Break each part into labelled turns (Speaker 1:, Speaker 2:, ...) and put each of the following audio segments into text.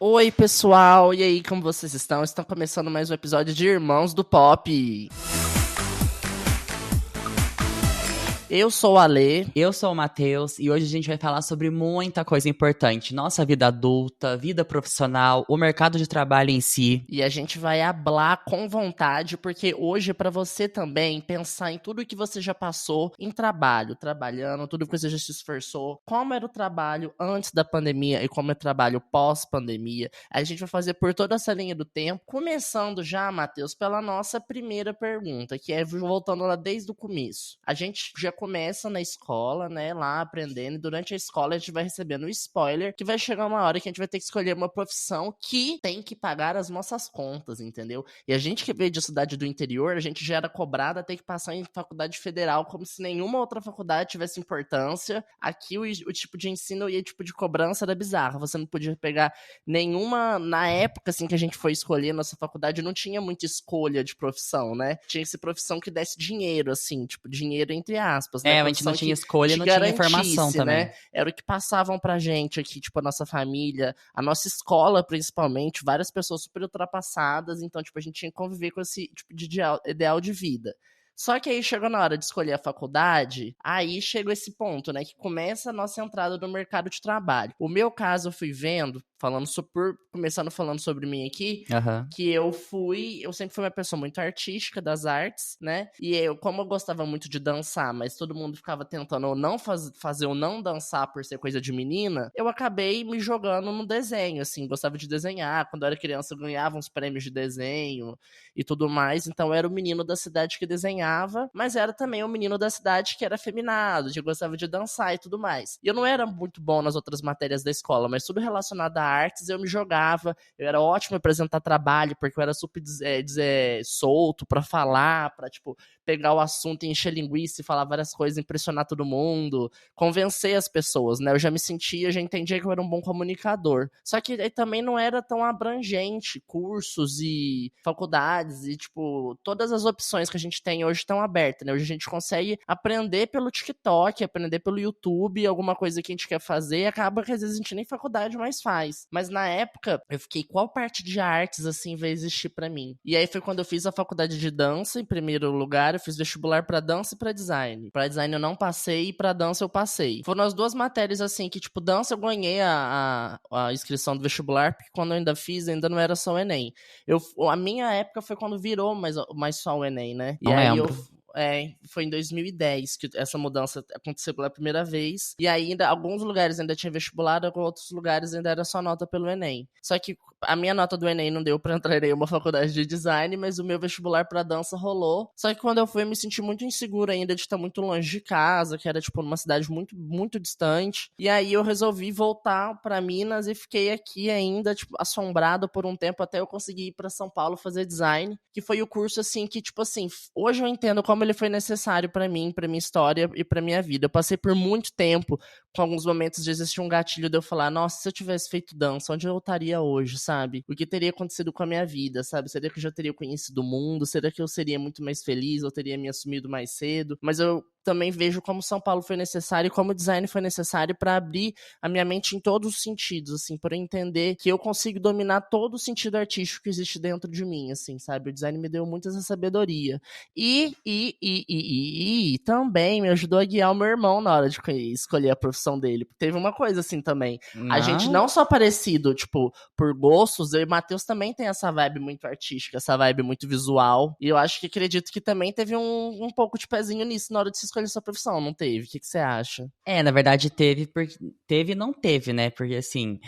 Speaker 1: Oi, pessoal! E aí, como vocês estão? Estão começando mais um episódio de Irmãos do Pop. Eu sou o Alê.
Speaker 2: Eu sou o Matheus e hoje a gente vai falar sobre muita coisa importante. Nossa vida adulta, vida profissional, o mercado de trabalho em si.
Speaker 1: E a gente vai hablar com vontade, porque hoje é pra você também pensar em tudo que você já passou em trabalho, trabalhando, tudo que você já se esforçou, como era o trabalho antes da pandemia e como é o trabalho pós-pandemia. A gente vai fazer por toda essa linha do tempo, começando já, Matheus, pela nossa primeira pergunta, que é voltando lá desde o começo. A gente já começa na escola, né, lá aprendendo, e durante a escola a gente vai recebendo um spoiler, que vai chegar uma hora que a gente vai ter que escolher uma profissão que tem que pagar as nossas contas, entendeu? E a gente que veio de cidade do interior, a gente já era cobrada a ter que passar em faculdade federal, como se nenhuma outra faculdade tivesse importância. Aqui o tipo de ensino e o tipo de cobrança era bizarro, você não podia pegar nenhuma, na época, assim, que a gente foi escolher nossa faculdade, não tinha muita escolha de profissão, né? Tinha essa profissão que desse dinheiro, assim, tipo, dinheiro entre aspas, né?
Speaker 2: A gente não tinha escolha, não tinha informação também.
Speaker 1: Né? Era o que passavam pra gente aqui, tipo, a nossa família, a nossa escola, principalmente, várias pessoas super ultrapassadas, então, tipo, a gente tinha que conviver com esse tipo de ideal de vida. Só que aí chegou na hora de escolher a faculdade, aí chegou esse ponto, né, que começa a nossa entrada no mercado de trabalho. O meu caso, eu fui vendo, começando falando sobre mim aqui, que eu sempre fui uma pessoa muito artística das artes, né, e como eu gostava muito de dançar, mas todo mundo ficava tentando ou não fazer ou não dançar por ser coisa de menina, eu acabei me jogando no desenho, assim, gostava de desenhar, quando eu era criança eu ganhava uns prêmios de desenho e tudo mais, então eu era o menino da cidade que desenhava, mas era também o menino da cidade que era afeminado, que gostava de dançar e tudo mais. E eu não era muito bom nas outras matérias da escola, mas tudo relacionado a artes eu me jogava, eu era ótimo em apresentar trabalho, porque eu era super solto pra falar, pra, tipo, pegar o assunto e encher linguiça e falar várias coisas, impressionar todo mundo, convencer as pessoas, né? Eu já entendia que eu era um bom comunicador. Só que aí também não era tão abrangente, cursos e faculdades e, tipo, todas as opções que a gente tem hoje estão abertas, né? Hoje a gente consegue aprender pelo TikTok, aprender pelo YouTube, alguma coisa que a gente quer fazer, e acaba que às vezes a gente nem faculdade mais faz. Mas na época, eu fiquei, qual parte de artes, assim, vai existir pra mim? E aí foi quando eu fiz a faculdade de dança, em primeiro lugar, eu fiz vestibular pra dança e pra design. Pra design eu não passei e pra dança eu passei. Foram as duas matérias, assim, que, tipo, dança eu ganhei a inscrição do vestibular, porque quando eu ainda fiz, ainda não era só o Enem. A minha época foi quando virou mais só o Enem, né? E
Speaker 2: não
Speaker 1: aí
Speaker 2: lembro.
Speaker 1: Foi em 2010 que essa mudança aconteceu pela primeira vez. E aí, alguns lugares ainda tinha vestibular, outros lugares ainda era só nota pelo Enem. Só que a minha nota do Enem não deu pra entrar em uma faculdade de design, mas o meu vestibular pra dança rolou. Só que quando eu fui, eu me senti muito inseguro ainda de estar muito longe de casa, que era, tipo, numa cidade muito, muito distante. E aí eu resolvi voltar pra Minas e fiquei aqui ainda, tipo, assombrado por um tempo até eu conseguir ir pra São Paulo fazer design, que foi o curso, assim, que, tipo assim, hoje eu entendo como ele foi necessário pra mim, pra minha história e pra minha vida. Eu passei por muito tempo, com alguns momentos de existir um gatilho de eu falar, nossa, se eu tivesse feito dança, onde eu estaria hoje, sabe? O que teria acontecido com a minha vida, sabe? Será que eu já teria conhecido o mundo? Será que eu seria muito mais feliz? Eu teria me assumido mais cedo? Mas eu também vejo como São Paulo foi necessário e como o design foi necessário para abrir a minha mente em todos os sentidos, assim, para entender que eu consigo dominar todo o sentido artístico que existe dentro de mim, assim, sabe? O design me deu muita essa sabedoria. E também me ajudou a guiar o meu irmão na hora de escolher a profissão dele. Teve uma coisa assim também. A gente não só parecido, tipo, por gostos, eu e o Matheus também tem essa vibe muito artística, essa vibe muito visual. E eu acredito que também teve um pouco de pezinho nisso na hora de se escolher sua profissão, não teve? O que você acha?
Speaker 2: Na verdade teve e não teve, né? Porque assim,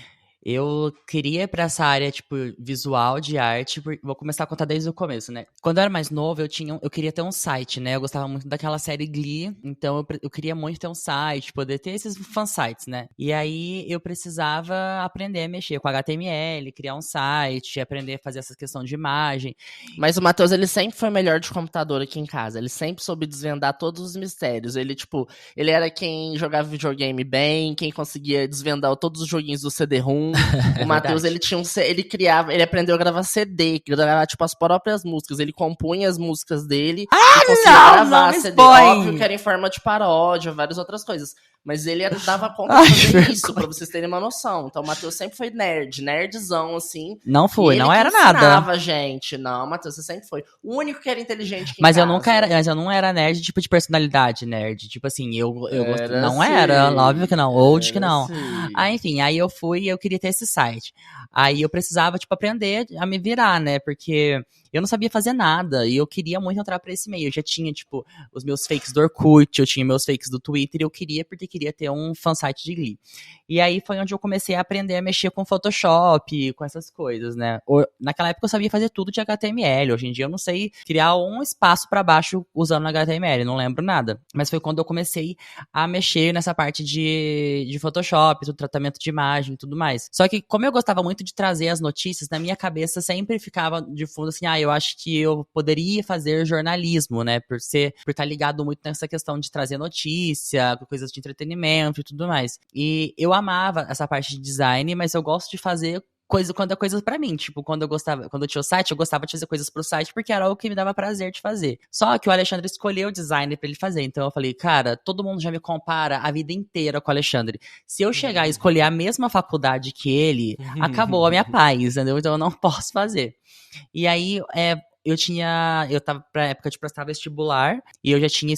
Speaker 2: eu queria ir pra essa área, tipo, visual, de arte, vou começar a contar desde o começo, né? Quando eu era mais novo, eu queria ter um site, né? Eu gostava muito daquela série Glee, então eu queria muito ter um site, poder ter esses fansites, né? E aí eu precisava aprender a mexer com HTML, criar um site, aprender a fazer essa questão de imagem.
Speaker 1: Mas o Matheus, ele sempre foi melhor de computador aqui em casa, ele sempre soube desvendar todos os mistérios, ele era quem jogava videogame bem, quem conseguia desvendar todos os joguinhos do CD-ROM. O Matheus, ele aprendeu a gravar CD, gravar, tipo, as próprias músicas. Ele compunha as músicas dele e conseguia gravar CD. Óbvio que era em forma de paródia, várias outras coisas. Mas ele dava conta
Speaker 2: Ai,
Speaker 1: de fazer
Speaker 2: vergonha.
Speaker 1: isso, pra vocês terem uma noção. Então o Matheus sempre foi nerdzão, assim.
Speaker 2: Não
Speaker 1: E
Speaker 2: fui,
Speaker 1: ele
Speaker 2: não
Speaker 1: que
Speaker 2: era
Speaker 1: ensinava
Speaker 2: nada.
Speaker 1: a gente. Não, Matheus, você sempre foi. O único que era inteligente aqui em
Speaker 2: Mas
Speaker 1: casa.
Speaker 2: eu não era nerd, tipo, de personalidade nerd. Tipo assim,
Speaker 1: Era
Speaker 2: não era, óbvio
Speaker 1: assim.
Speaker 2: que não, old que
Speaker 1: Era
Speaker 2: não.
Speaker 1: assim.
Speaker 2: Aí, enfim, aí eu fui e eu queria ter esse site. Aí eu precisava, tipo, aprender a me virar, né? Porque eu não sabia fazer nada e eu queria muito entrar pra esse meio. Eu já tinha, tipo, os meus fakes do Orkut, eu tinha meus fakes do Twitter e eu queria, porque queria ter um fansite de Glee. E aí foi onde eu comecei a aprender a mexer com Photoshop, com essas coisas, né? Naquela época eu sabia fazer tudo de HTML. Hoje em dia eu não sei criar um espaço pra baixo usando HTML, não lembro nada. Mas foi quando eu comecei a mexer nessa parte de Photoshop, do tratamento de imagem e tudo mais. Só que como eu gostava muito de trazer as notícias, na minha cabeça sempre ficava de fundo assim, eu acho que eu poderia fazer jornalismo, né? Por estar ligado muito nessa questão de trazer notícia, coisas de entretenimento e tudo mais. E eu amava essa parte de design, mas eu gosto de fazer quando é coisas pra mim, tipo, quando eu tinha o site, eu gostava de fazer coisas pro site porque era o que me dava prazer de fazer. Só que o Alexandre escolheu o design pra ele fazer, então eu falei, cara, todo mundo já me compara a vida inteira com o Alexandre. Se eu chegar e escolher a mesma faculdade que ele, acabou a minha paz, entendeu? Então eu não posso fazer. E aí, eu tava pra época de prestar vestibular e eu já tinha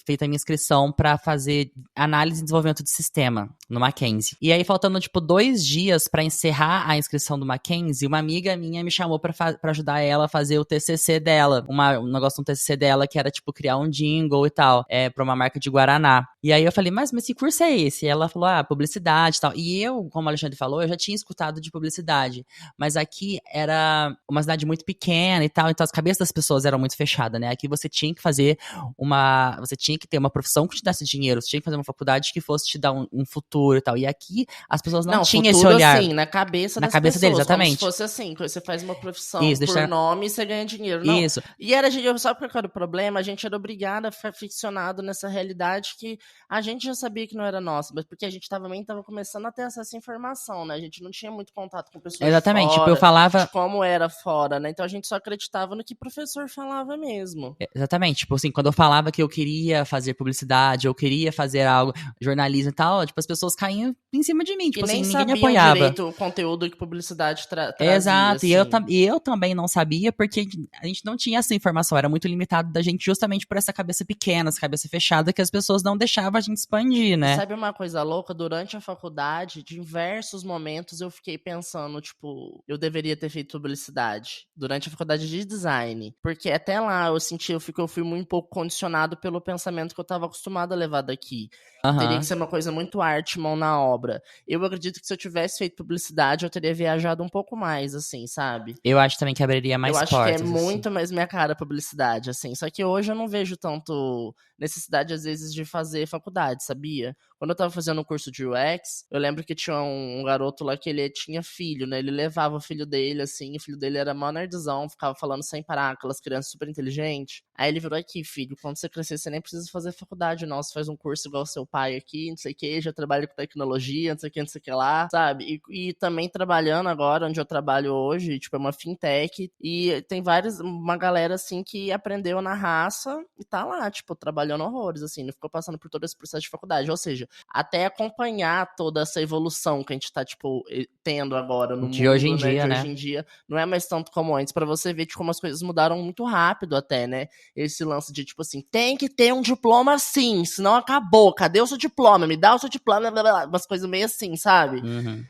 Speaker 2: feito a minha inscrição pra fazer análise e desenvolvimento de sistema no Mackenzie. E aí, faltando, tipo, 2 dias pra encerrar a inscrição do Mackenzie, uma amiga minha me chamou pra ajudar ela a fazer o TCC dela, um negócio no TCC dela que era, tipo, criar um jingle e tal, pra uma marca de Guaraná. E aí eu falei, mas que curso é esse? E ela falou, publicidade e tal. E eu, como o Alexandre falou, eu já tinha escutado de publicidade, mas aqui era uma cidade muito pequena e tal, então as cabeças das pessoas eram muito fechadas, né? Aqui você tinha que você tinha que ter uma profissão que te desse dinheiro, você tinha que fazer uma faculdade que fosse te dar um futuro e tal. E aqui as pessoas não tinham esse olhar.
Speaker 1: Assim, na cabeça das
Speaker 2: deles,
Speaker 1: pessoas,
Speaker 2: exatamente.
Speaker 1: Como se fosse assim, que você faz uma profissão
Speaker 2: Isso,
Speaker 1: por nome e você ganha dinheiro. Não.
Speaker 2: Isso.
Speaker 1: E sabe qual era o problema? A gente era obrigado a ficar ficcionado nessa realidade que a gente já sabia que não era nossa, mas porque a gente também estava começando a ter acesso à informação, né? A gente não tinha muito contato com pessoas
Speaker 2: Exatamente,
Speaker 1: de fora,
Speaker 2: tipo, eu falava...
Speaker 1: de como era fora, né? Então a gente só acreditava no que o professor falava mesmo.
Speaker 2: Exatamente, tipo assim, quando eu falava que eu queria fazer publicidade, eu queria fazer algo, jornalismo e tal, tipo, as pessoas caíam em cima de mim, tipo assim, ninguém me apoiava.
Speaker 1: Direito o conteúdo que publicidade trazia.
Speaker 2: Exato,
Speaker 1: assim.
Speaker 2: e eu também não sabia, porque a gente não tinha essa informação, era muito limitado da gente justamente por essa cabeça pequena, essa cabeça fechada, que as pessoas não deixavam a gente expandir, né?
Speaker 1: Sabe uma coisa louca? Durante a faculdade, diversos momentos eu fiquei pensando, tipo, eu deveria ter feito publicidade. Durante a faculdade de design. Porque até lá eu fui muito pouco condicionado pelo pensamento que eu tava acostumado a levar daqui. Teria que ser uma coisa muito arte, mão na obra. Eu acredito que se eu tivesse feito publicidade, eu teria viajado um pouco mais, assim, sabe?
Speaker 2: Eu acho também que abriria mais portas.
Speaker 1: Eu acho que é muito mais minha cara publicidade, assim. Só que hoje eu não vejo tanto necessidade, às vezes, de fazer faculdade, sabia? Quando eu tava fazendo um curso de UX, eu lembro que tinha um garoto lá que ele tinha filho, né? Ele levava o filho dele, assim, o filho dele era mó nerdzão, ficava falando sem parar, aquelas crianças super inteligentes. Aí ele virou aqui, filho, quando você crescer, você nem precisa fazer faculdade, não. Você faz um curso igual seu pai aqui, não sei o que, já trabalha com tecnologia, não sei o que, não sei o que lá, sabe? E também trabalhando agora, onde eu trabalho hoje, tipo, é uma fintech, e tem uma galera, assim, que aprendeu na raça e tá lá, tipo, trabalhando horrores, assim, não ficou passando por todo esse processo de faculdade. Ou seja, até acompanhar toda essa evolução que a gente tá, tipo, tendo agora no
Speaker 2: de
Speaker 1: mundo,
Speaker 2: hoje em
Speaker 1: né?
Speaker 2: dia,
Speaker 1: de
Speaker 2: né?
Speaker 1: hoje em dia, não é mais tanto como antes, pra você ver de como as coisas mudaram muito rápido até, né? Esse lance de, tipo assim, tem que ter um diploma sim, senão acabou, cadê o seu diploma? Me dá o seu diploma, blá, blá, blá. Umas coisas meio assim, sabe?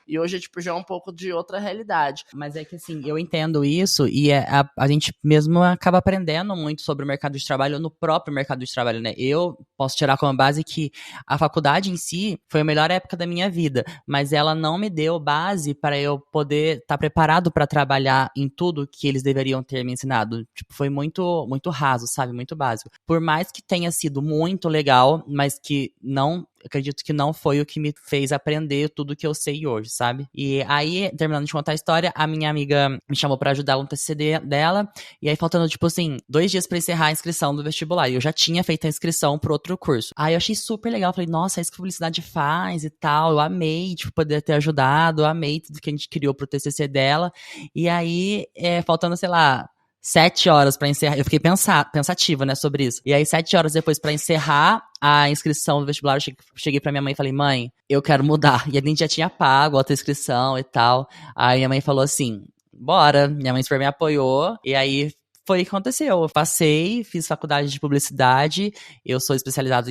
Speaker 1: E hoje, tipo, já é um pouco de outra realidade.
Speaker 2: Mas é que, assim, eu entendo isso e a gente mesmo acaba aprendendo muito sobre o mercado de trabalho no próprio mercado de trabalho, né? Eu posso tirar como base que a faculdade em si foi a melhor época da minha vida, mas ela não me deu base para eu poder estar preparado para trabalhar em tudo que eles deveriam ter me ensinado. Tipo, foi muito, muito raso, sabe? Muito básico. Por mais que tenha sido muito legal, mas que não... acredito que não foi o que me fez aprender tudo que eu sei hoje, sabe? E aí, terminando de contar a história, a minha amiga me chamou pra ajudar no TCC dela, e aí faltando, tipo assim, 2 dias pra encerrar a inscrição do vestibular, e eu já tinha feito a inscrição pro outro curso. Aí eu achei super legal, falei, nossa, é isso que a publicidade faz e tal, eu amei, tipo, poder ter ajudado, eu amei tudo que a gente criou pro TCC dela, e aí, faltando, sei lá, 7 horas pra encerrar. Eu fiquei pensativa, né, sobre isso. E aí, 7 horas depois, pra encerrar a inscrição do vestibular, eu cheguei pra minha mãe e falei, mãe, eu quero mudar. E a gente já tinha pago a outra inscrição e tal. Aí minha mãe falou assim, bora. Minha mãe super me apoiou. E aí, foi o que aconteceu. Eu passei, fiz faculdade de publicidade, eu sou especializado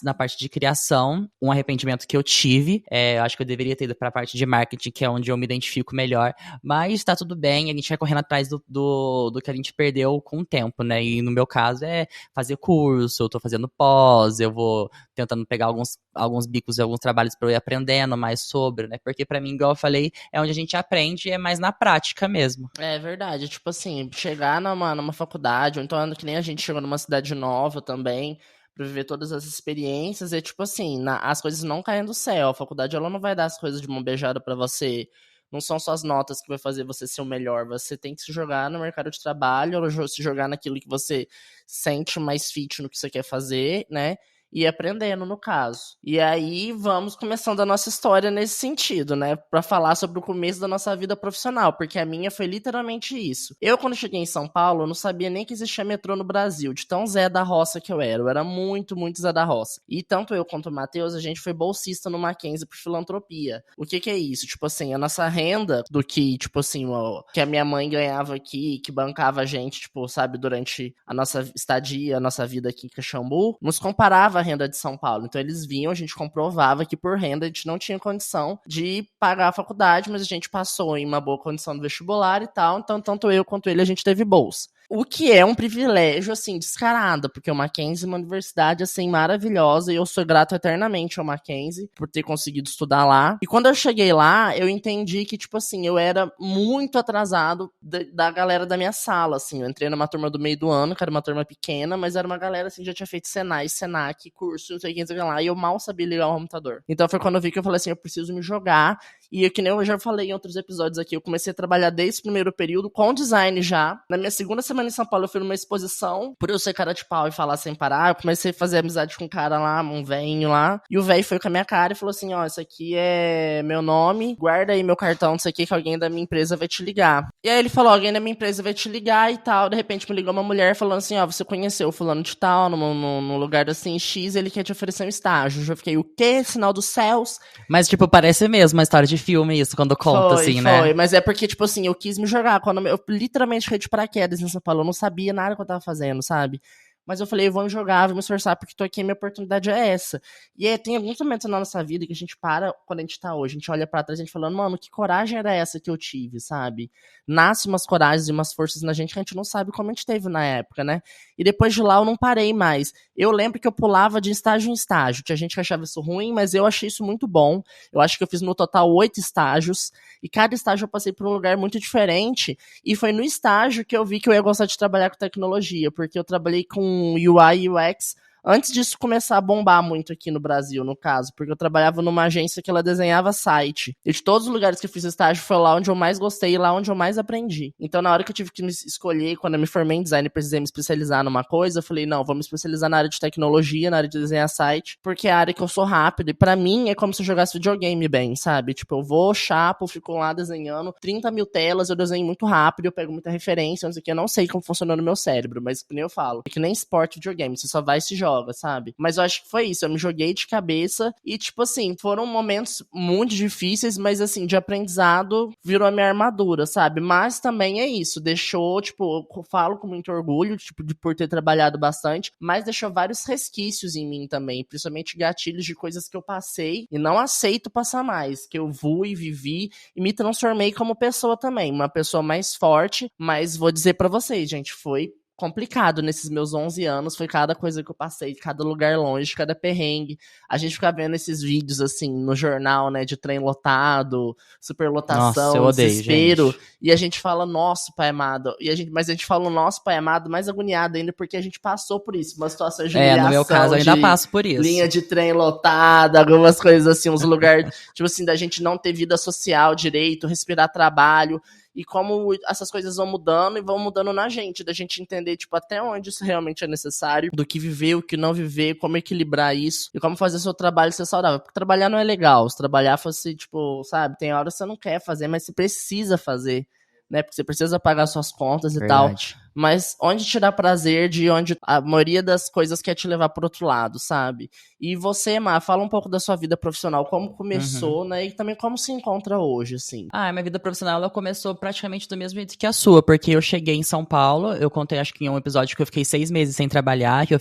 Speaker 2: na parte de criação, um arrependimento que eu tive. Eu acho que eu deveria ter ido para a parte de marketing, que é onde eu me identifico melhor, mas tá tudo bem, a gente vai correndo atrás do que a gente perdeu com o tempo, né? E no meu caso é fazer curso, eu tô fazendo pós, eu vou tentando pegar alguns bicos e alguns trabalhos para eu ir aprendendo mais sobre, né? Porque para mim, igual eu falei, é onde a gente aprende e é mais na prática mesmo.
Speaker 1: É verdade, tipo assim, chegar numa faculdade, ou então que nem a gente chegou numa cidade nova também, pra viver todas as experiências, é tipo assim, as coisas não caem do céu, a faculdade ela não vai dar as coisas de mão beijada pra você, não são só as notas que vai fazer você ser o melhor, você tem que se jogar no mercado de trabalho, ou se jogar naquilo que você sente mais fit no que você quer fazer, né? E aprendendo, no caso. E aí, vamos começando a nossa história nesse sentido, né? Pra falar sobre o começo da nossa vida profissional, porque a minha foi literalmente isso. Eu, quando cheguei em São Paulo, eu não sabia nem que existia metrô no Brasil, de tão Zé da Roça que eu era. Eu era muito, muito Zé da Roça. E tanto eu quanto o Matheus, a gente foi bolsista no Mackenzie por filantropia. O que é isso? Tipo assim, a nossa renda do que, tipo assim, que a minha mãe ganhava aqui, que bancava a gente, tipo, sabe, durante a nossa estadia, a nossa vida aqui em Caxambu, nos comparava renda de São Paulo. Então eles vinham, a gente comprovava que por renda a gente não tinha condição de pagar a faculdade, mas a gente passou em uma boa condição no vestibular e tal, então tanto eu quanto ele a gente teve bolsa. O que é um privilégio, assim, descarado, porque o Mackenzie é uma universidade, assim, maravilhosa, e eu sou grato eternamente ao Mackenzie por ter conseguido estudar lá. E quando eu cheguei lá, eu entendi que, tipo assim, eu era muito atrasado da galera da minha sala, assim. Eu entrei numa turma do meio do ano, que era uma turma pequena, mas era uma galera, assim, que já tinha feito Senai, Senac, curso, não sei o que lá, e eu mal sabia ligar o computador. Então foi quando eu vi que eu falei assim, eu preciso me jogar, e que nem eu já falei em outros episódios aqui, eu comecei a trabalhar desde o primeiro período com design já. Na minha segunda semana em São Paulo, eu fui numa exposição, por eu ser cara de pau e falar sem parar, eu comecei a fazer amizade com um cara lá, um velhinho lá, e o velho foi com a minha cara e falou assim, ó, isso aqui é meu nome, guarda aí meu cartão, não sei o que alguém da minha empresa vai te ligar. E aí ele falou, alguém da minha empresa vai te ligar e tal, de repente me ligou uma mulher falando assim, ó, você conheceu o fulano de tal, num lugar assim, X, ele quer te oferecer um estágio. Eu já fiquei, o quê? Sinal dos céus?
Speaker 2: Mas, tipo, parece mesmo uma história de filme isso, quando conta, assim, né?
Speaker 1: Foi, mas é porque, tipo assim, eu quis me jogar. Quando eu literalmente caí de paraquedas em São Paulo, eu não sabia nada que eu tava fazendo, sabe? Mas eu falei, eu vou me jogar, vou me esforçar, porque tô aqui, minha oportunidade é essa. E tem alguns momentos na nossa vida que a gente para, quando a gente tá hoje, a gente olha pra trás e a gente falando, mano, que coragem era essa que eu tive, sabe? Nasce umas coragens e umas forças na gente que a gente não sabe como a gente teve na época, né? E depois de lá eu não parei mais. Eu lembro que eu pulava de estágio em estágio. Tinha gente que achava isso ruim, mas eu achei isso muito bom. Eu acho que eu fiz no total 8 estágios. E cada estágio eu passei por um lugar muito diferente. E foi no estágio que eu vi que eu ia gostar de trabalhar com tecnologia, porque eu trabalhei com UI e UX antes disso começar a bombar muito aqui no Brasil, no caso, porque eu trabalhava numa agência que ela desenhava site. E de todos os lugares que eu fiz estágio, foi lá onde eu mais gostei e lá onde eu mais aprendi. Então, na hora que eu tive que me escolher, quando eu me formei em design e precisei me especializar numa coisa, eu falei, não, vou me especializar na área de tecnologia, na área de desenhar site, porque é a área que eu sou rápido. E pra mim, é como se eu jogasse videogame bem, sabe? Tipo, eu vou, chapo, fico lá desenhando 30 mil telas, eu desenho muito rápido, eu pego muita referência, não sei o que, eu não sei como funciona no meu cérebro, mas que nem eu falo, é que nem esporte videogame, você só vai e se joga, sabe? Mas eu acho que foi isso, eu me joguei de cabeça e, tipo assim, foram momentos muito difíceis, mas assim, de aprendizado virou a minha armadura, sabe? Mas também é isso, deixou, tipo, eu falo com muito orgulho, tipo, por ter trabalhado bastante, mas deixou vários resquícios em mim também, principalmente gatilhos de coisas que eu passei e não aceito passar mais, que eu fui, vivi e me transformei como pessoa também, uma pessoa mais forte, mas vou dizer pra vocês, gente, foi complicado nesses meus 11 anos, foi cada coisa que eu passei, cada lugar longe, cada perrengue. A gente fica vendo esses vídeos, assim, no jornal, né, de trem lotado,
Speaker 2: Nossa, eu
Speaker 1: superlotação,
Speaker 2: odeio,
Speaker 1: desespero,
Speaker 2: gente.
Speaker 1: e a gente fala, nosso pai amado, mas a gente fala o nosso pai amado mais agoniado ainda, porque a gente passou por isso, uma situação de
Speaker 2: No meu caso,
Speaker 1: humilhação,
Speaker 2: eu ainda
Speaker 1: de
Speaker 2: passo por
Speaker 1: linha
Speaker 2: isso.
Speaker 1: de trem lotada, algumas coisas assim, uns lugares, tipo assim, da gente não ter vida social direito, respirar trabalho, e como essas coisas vão mudando e vão mudando na gente, da gente entender, tipo, até onde isso realmente é necessário, do que viver, o que não viver, como equilibrar isso, e como fazer seu trabalho ser saudável. Porque trabalhar não é legal, se trabalhar fosse, tipo, sabe, tem horas que você não quer fazer, mas você precisa fazer, né, porque você precisa pagar suas contas e tal.
Speaker 2: Verdade.
Speaker 1: mas onde te dá prazer, de onde a maioria das coisas quer te levar pro outro lado, sabe? E você, Má, fala um pouco da sua vida profissional, como
Speaker 2: Uhum.
Speaker 1: começou, né? E também como se encontra hoje, assim.
Speaker 2: Ah, minha vida profissional ela começou praticamente do mesmo jeito que a sua, porque eu cheguei em São Paulo, eu contei acho que em um episódio que eu fiquei 6 meses sem trabalhar, que eu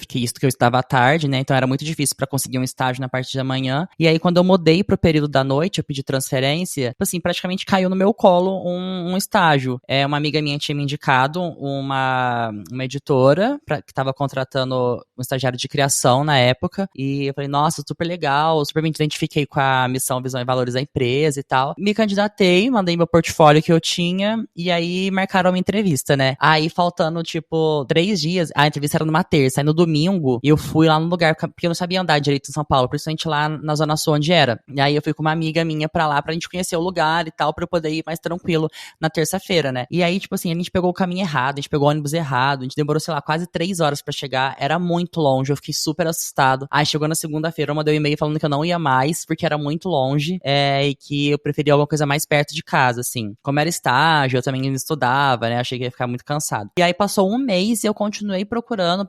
Speaker 2: estava à tarde, né? Então era muito difícil pra conseguir um estágio na parte da manhã. E aí quando eu mudei pro período da noite, eu pedi transferência, tipo assim, praticamente caiu no meu colo um estágio. Uma amiga minha tinha me indicado uma editora que estava contratando um estagiário de criação na época, e eu falei, nossa, super legal, super me identifiquei com a missão, visão e valores da empresa e tal. Me candidatei, mandei meu portfólio que eu tinha, e aí marcaram uma entrevista, né? Aí faltando, tipo, 3 dias, a entrevista era numa terça, aí no domingo, eu fui lá no lugar, porque eu não sabia andar direito em São Paulo, principalmente lá na Zona Sul, onde era. E aí eu fui com uma amiga minha pra lá, pra gente conhecer o lugar e tal, pra eu poder ir mais tranquilo na terça-feira, né? E aí, tipo assim, a gente pegou o caminho errado, a gente pegou o ônibus errado, a gente demorou, sei lá, quase 3 horas pra chegar, era muito longe, eu fiquei super assustado. Aí chegou na segunda-feira, eu mandei um e-mail falando que eu não ia mais, porque era muito longe, e que eu preferia alguma coisa mais perto de casa, assim. Como era estágio, eu também estudava, né? Achei que ia ficar muito cansado. E aí passou um mês e eu continuei procurando,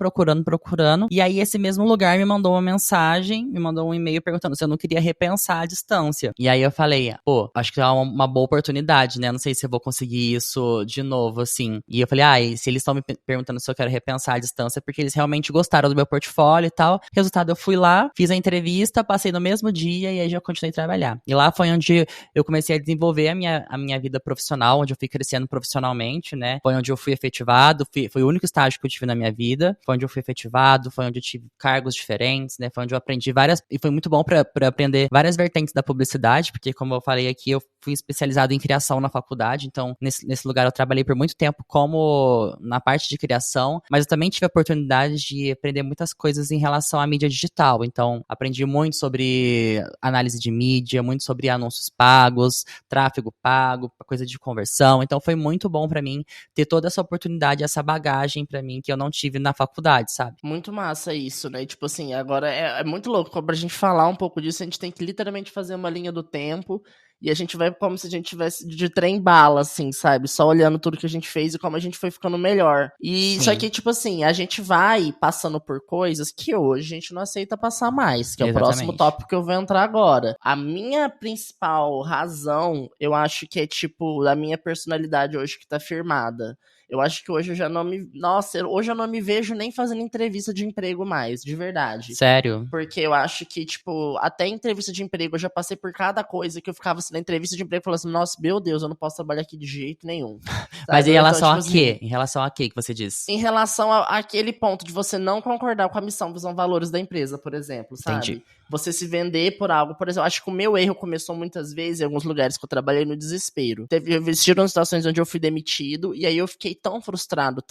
Speaker 2: e aí esse mesmo lugar me mandou uma mensagem, me mandou um e-mail perguntando se eu não queria repensar a distância. E aí eu falei, pô, acho que é uma boa oportunidade, né? Não sei se eu vou conseguir isso de novo, assim. E eu falei, e se eles estão me perguntando se eu quero repensar a distância, é porque eles realmente gostaram do meu portfólio e tal. Resultado, eu fui lá, fiz a entrevista, passei no mesmo dia e aí já continuei a trabalhar. E lá foi onde eu comecei a desenvolver a minha vida profissional, onde eu fui crescendo profissionalmente, né? Foi onde eu fui efetivado, foi o único estágio que eu tive na minha vida, foi onde eu fui efetivado, foi onde eu tive cargos diferentes, né? Foi onde eu aprendi e foi muito bom pra aprender várias vertentes da publicidade, porque como eu falei aqui, eu fui especializado em criação na faculdade, então nesse lugar eu trabalhei por muito tempo como na parte de criação, mas eu também tive a oportunidade de aprender muitas coisas em relação à mídia digital, então aprendi muito sobre análise de mídia, muito sobre anúncios pagos, tráfego pago, coisa de conversão, então foi muito bom pra mim ter toda essa oportunidade, essa bagagem pra mim que eu não tive na faculdade, sabe?
Speaker 1: Muito massa isso, né? Tipo assim, agora é muito louco. Pra gente falar um pouco disso, a gente tem que literalmente fazer uma linha do tempo. E a gente vai como se a gente tivesse de trem bala, assim, sabe? Só olhando tudo que a gente fez e como a gente foi ficando melhor. E só
Speaker 2: Sim,
Speaker 1: que, tipo assim, a gente vai passando por coisas que hoje a gente não aceita passar mais, que é o próximo
Speaker 2: exatamente.
Speaker 1: tópico que eu vou entrar agora. A minha principal razão, eu acho que é, tipo, a minha personalidade hoje que tá firmada. Eu acho que hoje eu já não me. Nossa, hoje eu não me vejo nem fazendo entrevista de emprego mais, de verdade.
Speaker 2: Sério?
Speaker 1: Porque eu acho que, tipo, até entrevista de emprego eu já passei por cada coisa que eu ficava assim, na entrevista de emprego falando assim, nossa, meu Deus, eu não posso trabalhar aqui de jeito nenhum.
Speaker 2: Mas
Speaker 1: Sabe?
Speaker 2: em
Speaker 1: Ou então,
Speaker 2: relação
Speaker 1: tipo
Speaker 2: a
Speaker 1: assim,
Speaker 2: quê? Em relação a quê que você diz?
Speaker 1: em relação àquele ponto de você não concordar com a missão, visão, valores da empresa, por exemplo,
Speaker 2: Entendi.
Speaker 1: sabe? Você se vender por algo, por exemplo, acho que o meu erro começou muitas vezes em alguns lugares que eu trabalhei no desespero. Existiram situações onde eu fui demitido e aí eu fiquei tão frustrado,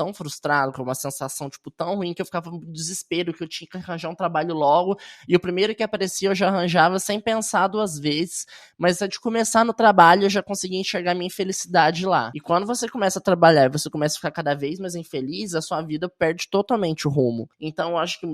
Speaker 1: com uma sensação, tipo, tão ruim que eu ficava no desespero, que eu tinha que arranjar um trabalho logo e o primeiro que aparecia eu já arranjava sem pensar duas vezes, mas antes de começar no trabalho eu já conseguia enxergar minha infelicidade lá. E quando você começa a trabalhar e você começa a ficar cada vez mais infeliz, a sua vida perde totalmente o rumo. Então eu acho que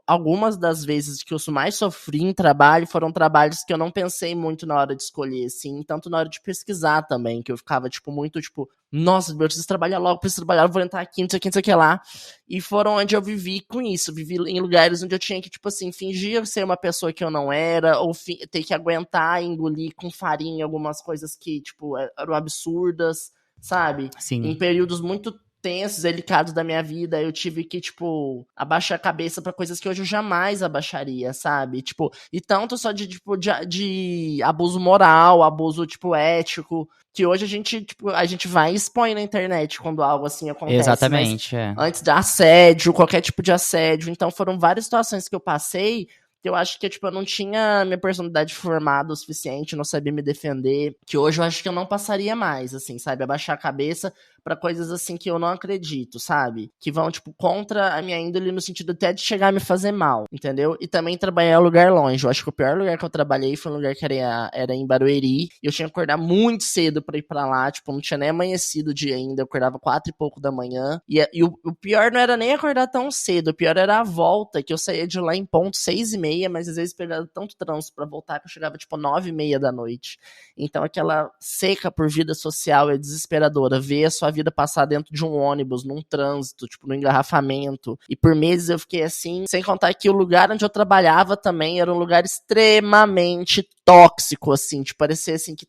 Speaker 1: algumas das vezes que eu mais sofri em trabalho foram trabalhos que eu não pensei muito na hora de escolher, assim, tanto na hora de pesquisar também, que eu ficava, tipo, muito, tipo, nossa, eu preciso trabalhar logo, preciso trabalhar, vou entrar aqui, não sei o que, não sei o que lá. E foram onde eu vivi com isso, vivi em lugares onde eu tinha que, tipo assim, fingir ser uma pessoa que eu não era, ou ter que aguentar e engolir com farinha algumas coisas que, tipo, eram absurdas, sabe? Em
Speaker 2: Sim.
Speaker 1: períodos muito tensos, delicados da minha vida, eu tive que, tipo, abaixar a cabeça pra coisas que hoje eu jamais abaixaria, sabe? Tipo, e tanto só de abuso moral, abuso, tipo, ético, que hoje a gente vai e expõe na internet quando algo assim acontece, mas
Speaker 2: Exatamente, é.
Speaker 1: antes de assédio, qualquer tipo de assédio, então foram várias situações que eu passei que eu acho que, tipo, eu não tinha minha personalidade formada o suficiente, não sabia me defender, que hoje eu acho que eu não passaria mais, assim, sabe? Abaixar a cabeça pra coisas, assim, que eu não acredito, sabe? Que vão, tipo, contra a minha índole no sentido até de chegar a me fazer mal, entendeu? E também trabalhar em lugar longe. Eu acho que o pior lugar que eu trabalhei foi um lugar que era em Barueri, e eu tinha que acordar muito cedo pra ir pra lá, tipo, não tinha nem amanhecido o dia ainda, eu acordava 4 e pouco da manhã, e o pior não era nem acordar tão cedo, o pior era a volta, que eu saía de lá em ponto 6h30, 9h30, mas às vezes pegava tanto trânsito pra voltar que eu chegava, tipo, 9h30 da noite. Então, aquela seca por vida social é desesperadora. Ver a sua vida passar dentro de um ônibus, num trânsito, tipo, no engarrafamento. E por meses eu fiquei assim, sem contar que o lugar onde eu trabalhava também era um lugar extremamente tóxico, assim, tipo, parecia assim que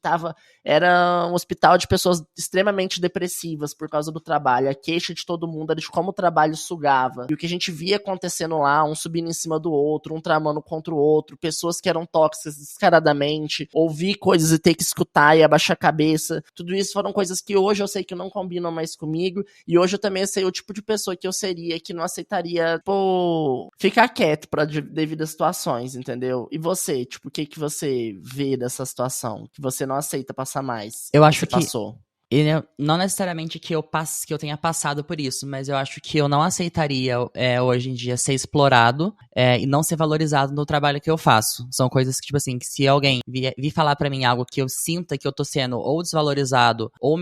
Speaker 1: era um hospital de pessoas extremamente depressivas por causa do trabalho. A queixa de todo mundo era de como o trabalho sugava. E o que a gente via acontecendo lá, um subindo em cima do outro, um tramando contra o outro, pessoas que eram tóxicas descaradamente, ouvir coisas e ter que escutar e abaixar a cabeça. Tudo isso foram coisas que hoje eu sei que não combinam mais comigo, e hoje eu também sei o tipo de pessoa que eu seria, que não aceitaria, ficar quieto pra devido às situações, entendeu? E você, tipo, o que você vê dessa situação? Que você não aceita passar mais?
Speaker 2: Eu acho
Speaker 1: você
Speaker 2: que
Speaker 1: passou?
Speaker 2: não necessariamente que eu tenha passado por isso, mas eu acho que eu não aceitaria hoje em dia ser explorado e não ser valorizado no trabalho que eu faço. São coisas que, tipo assim, que se alguém vir falar pra mim algo que eu sinta que eu tô sendo ou desvalorizado ou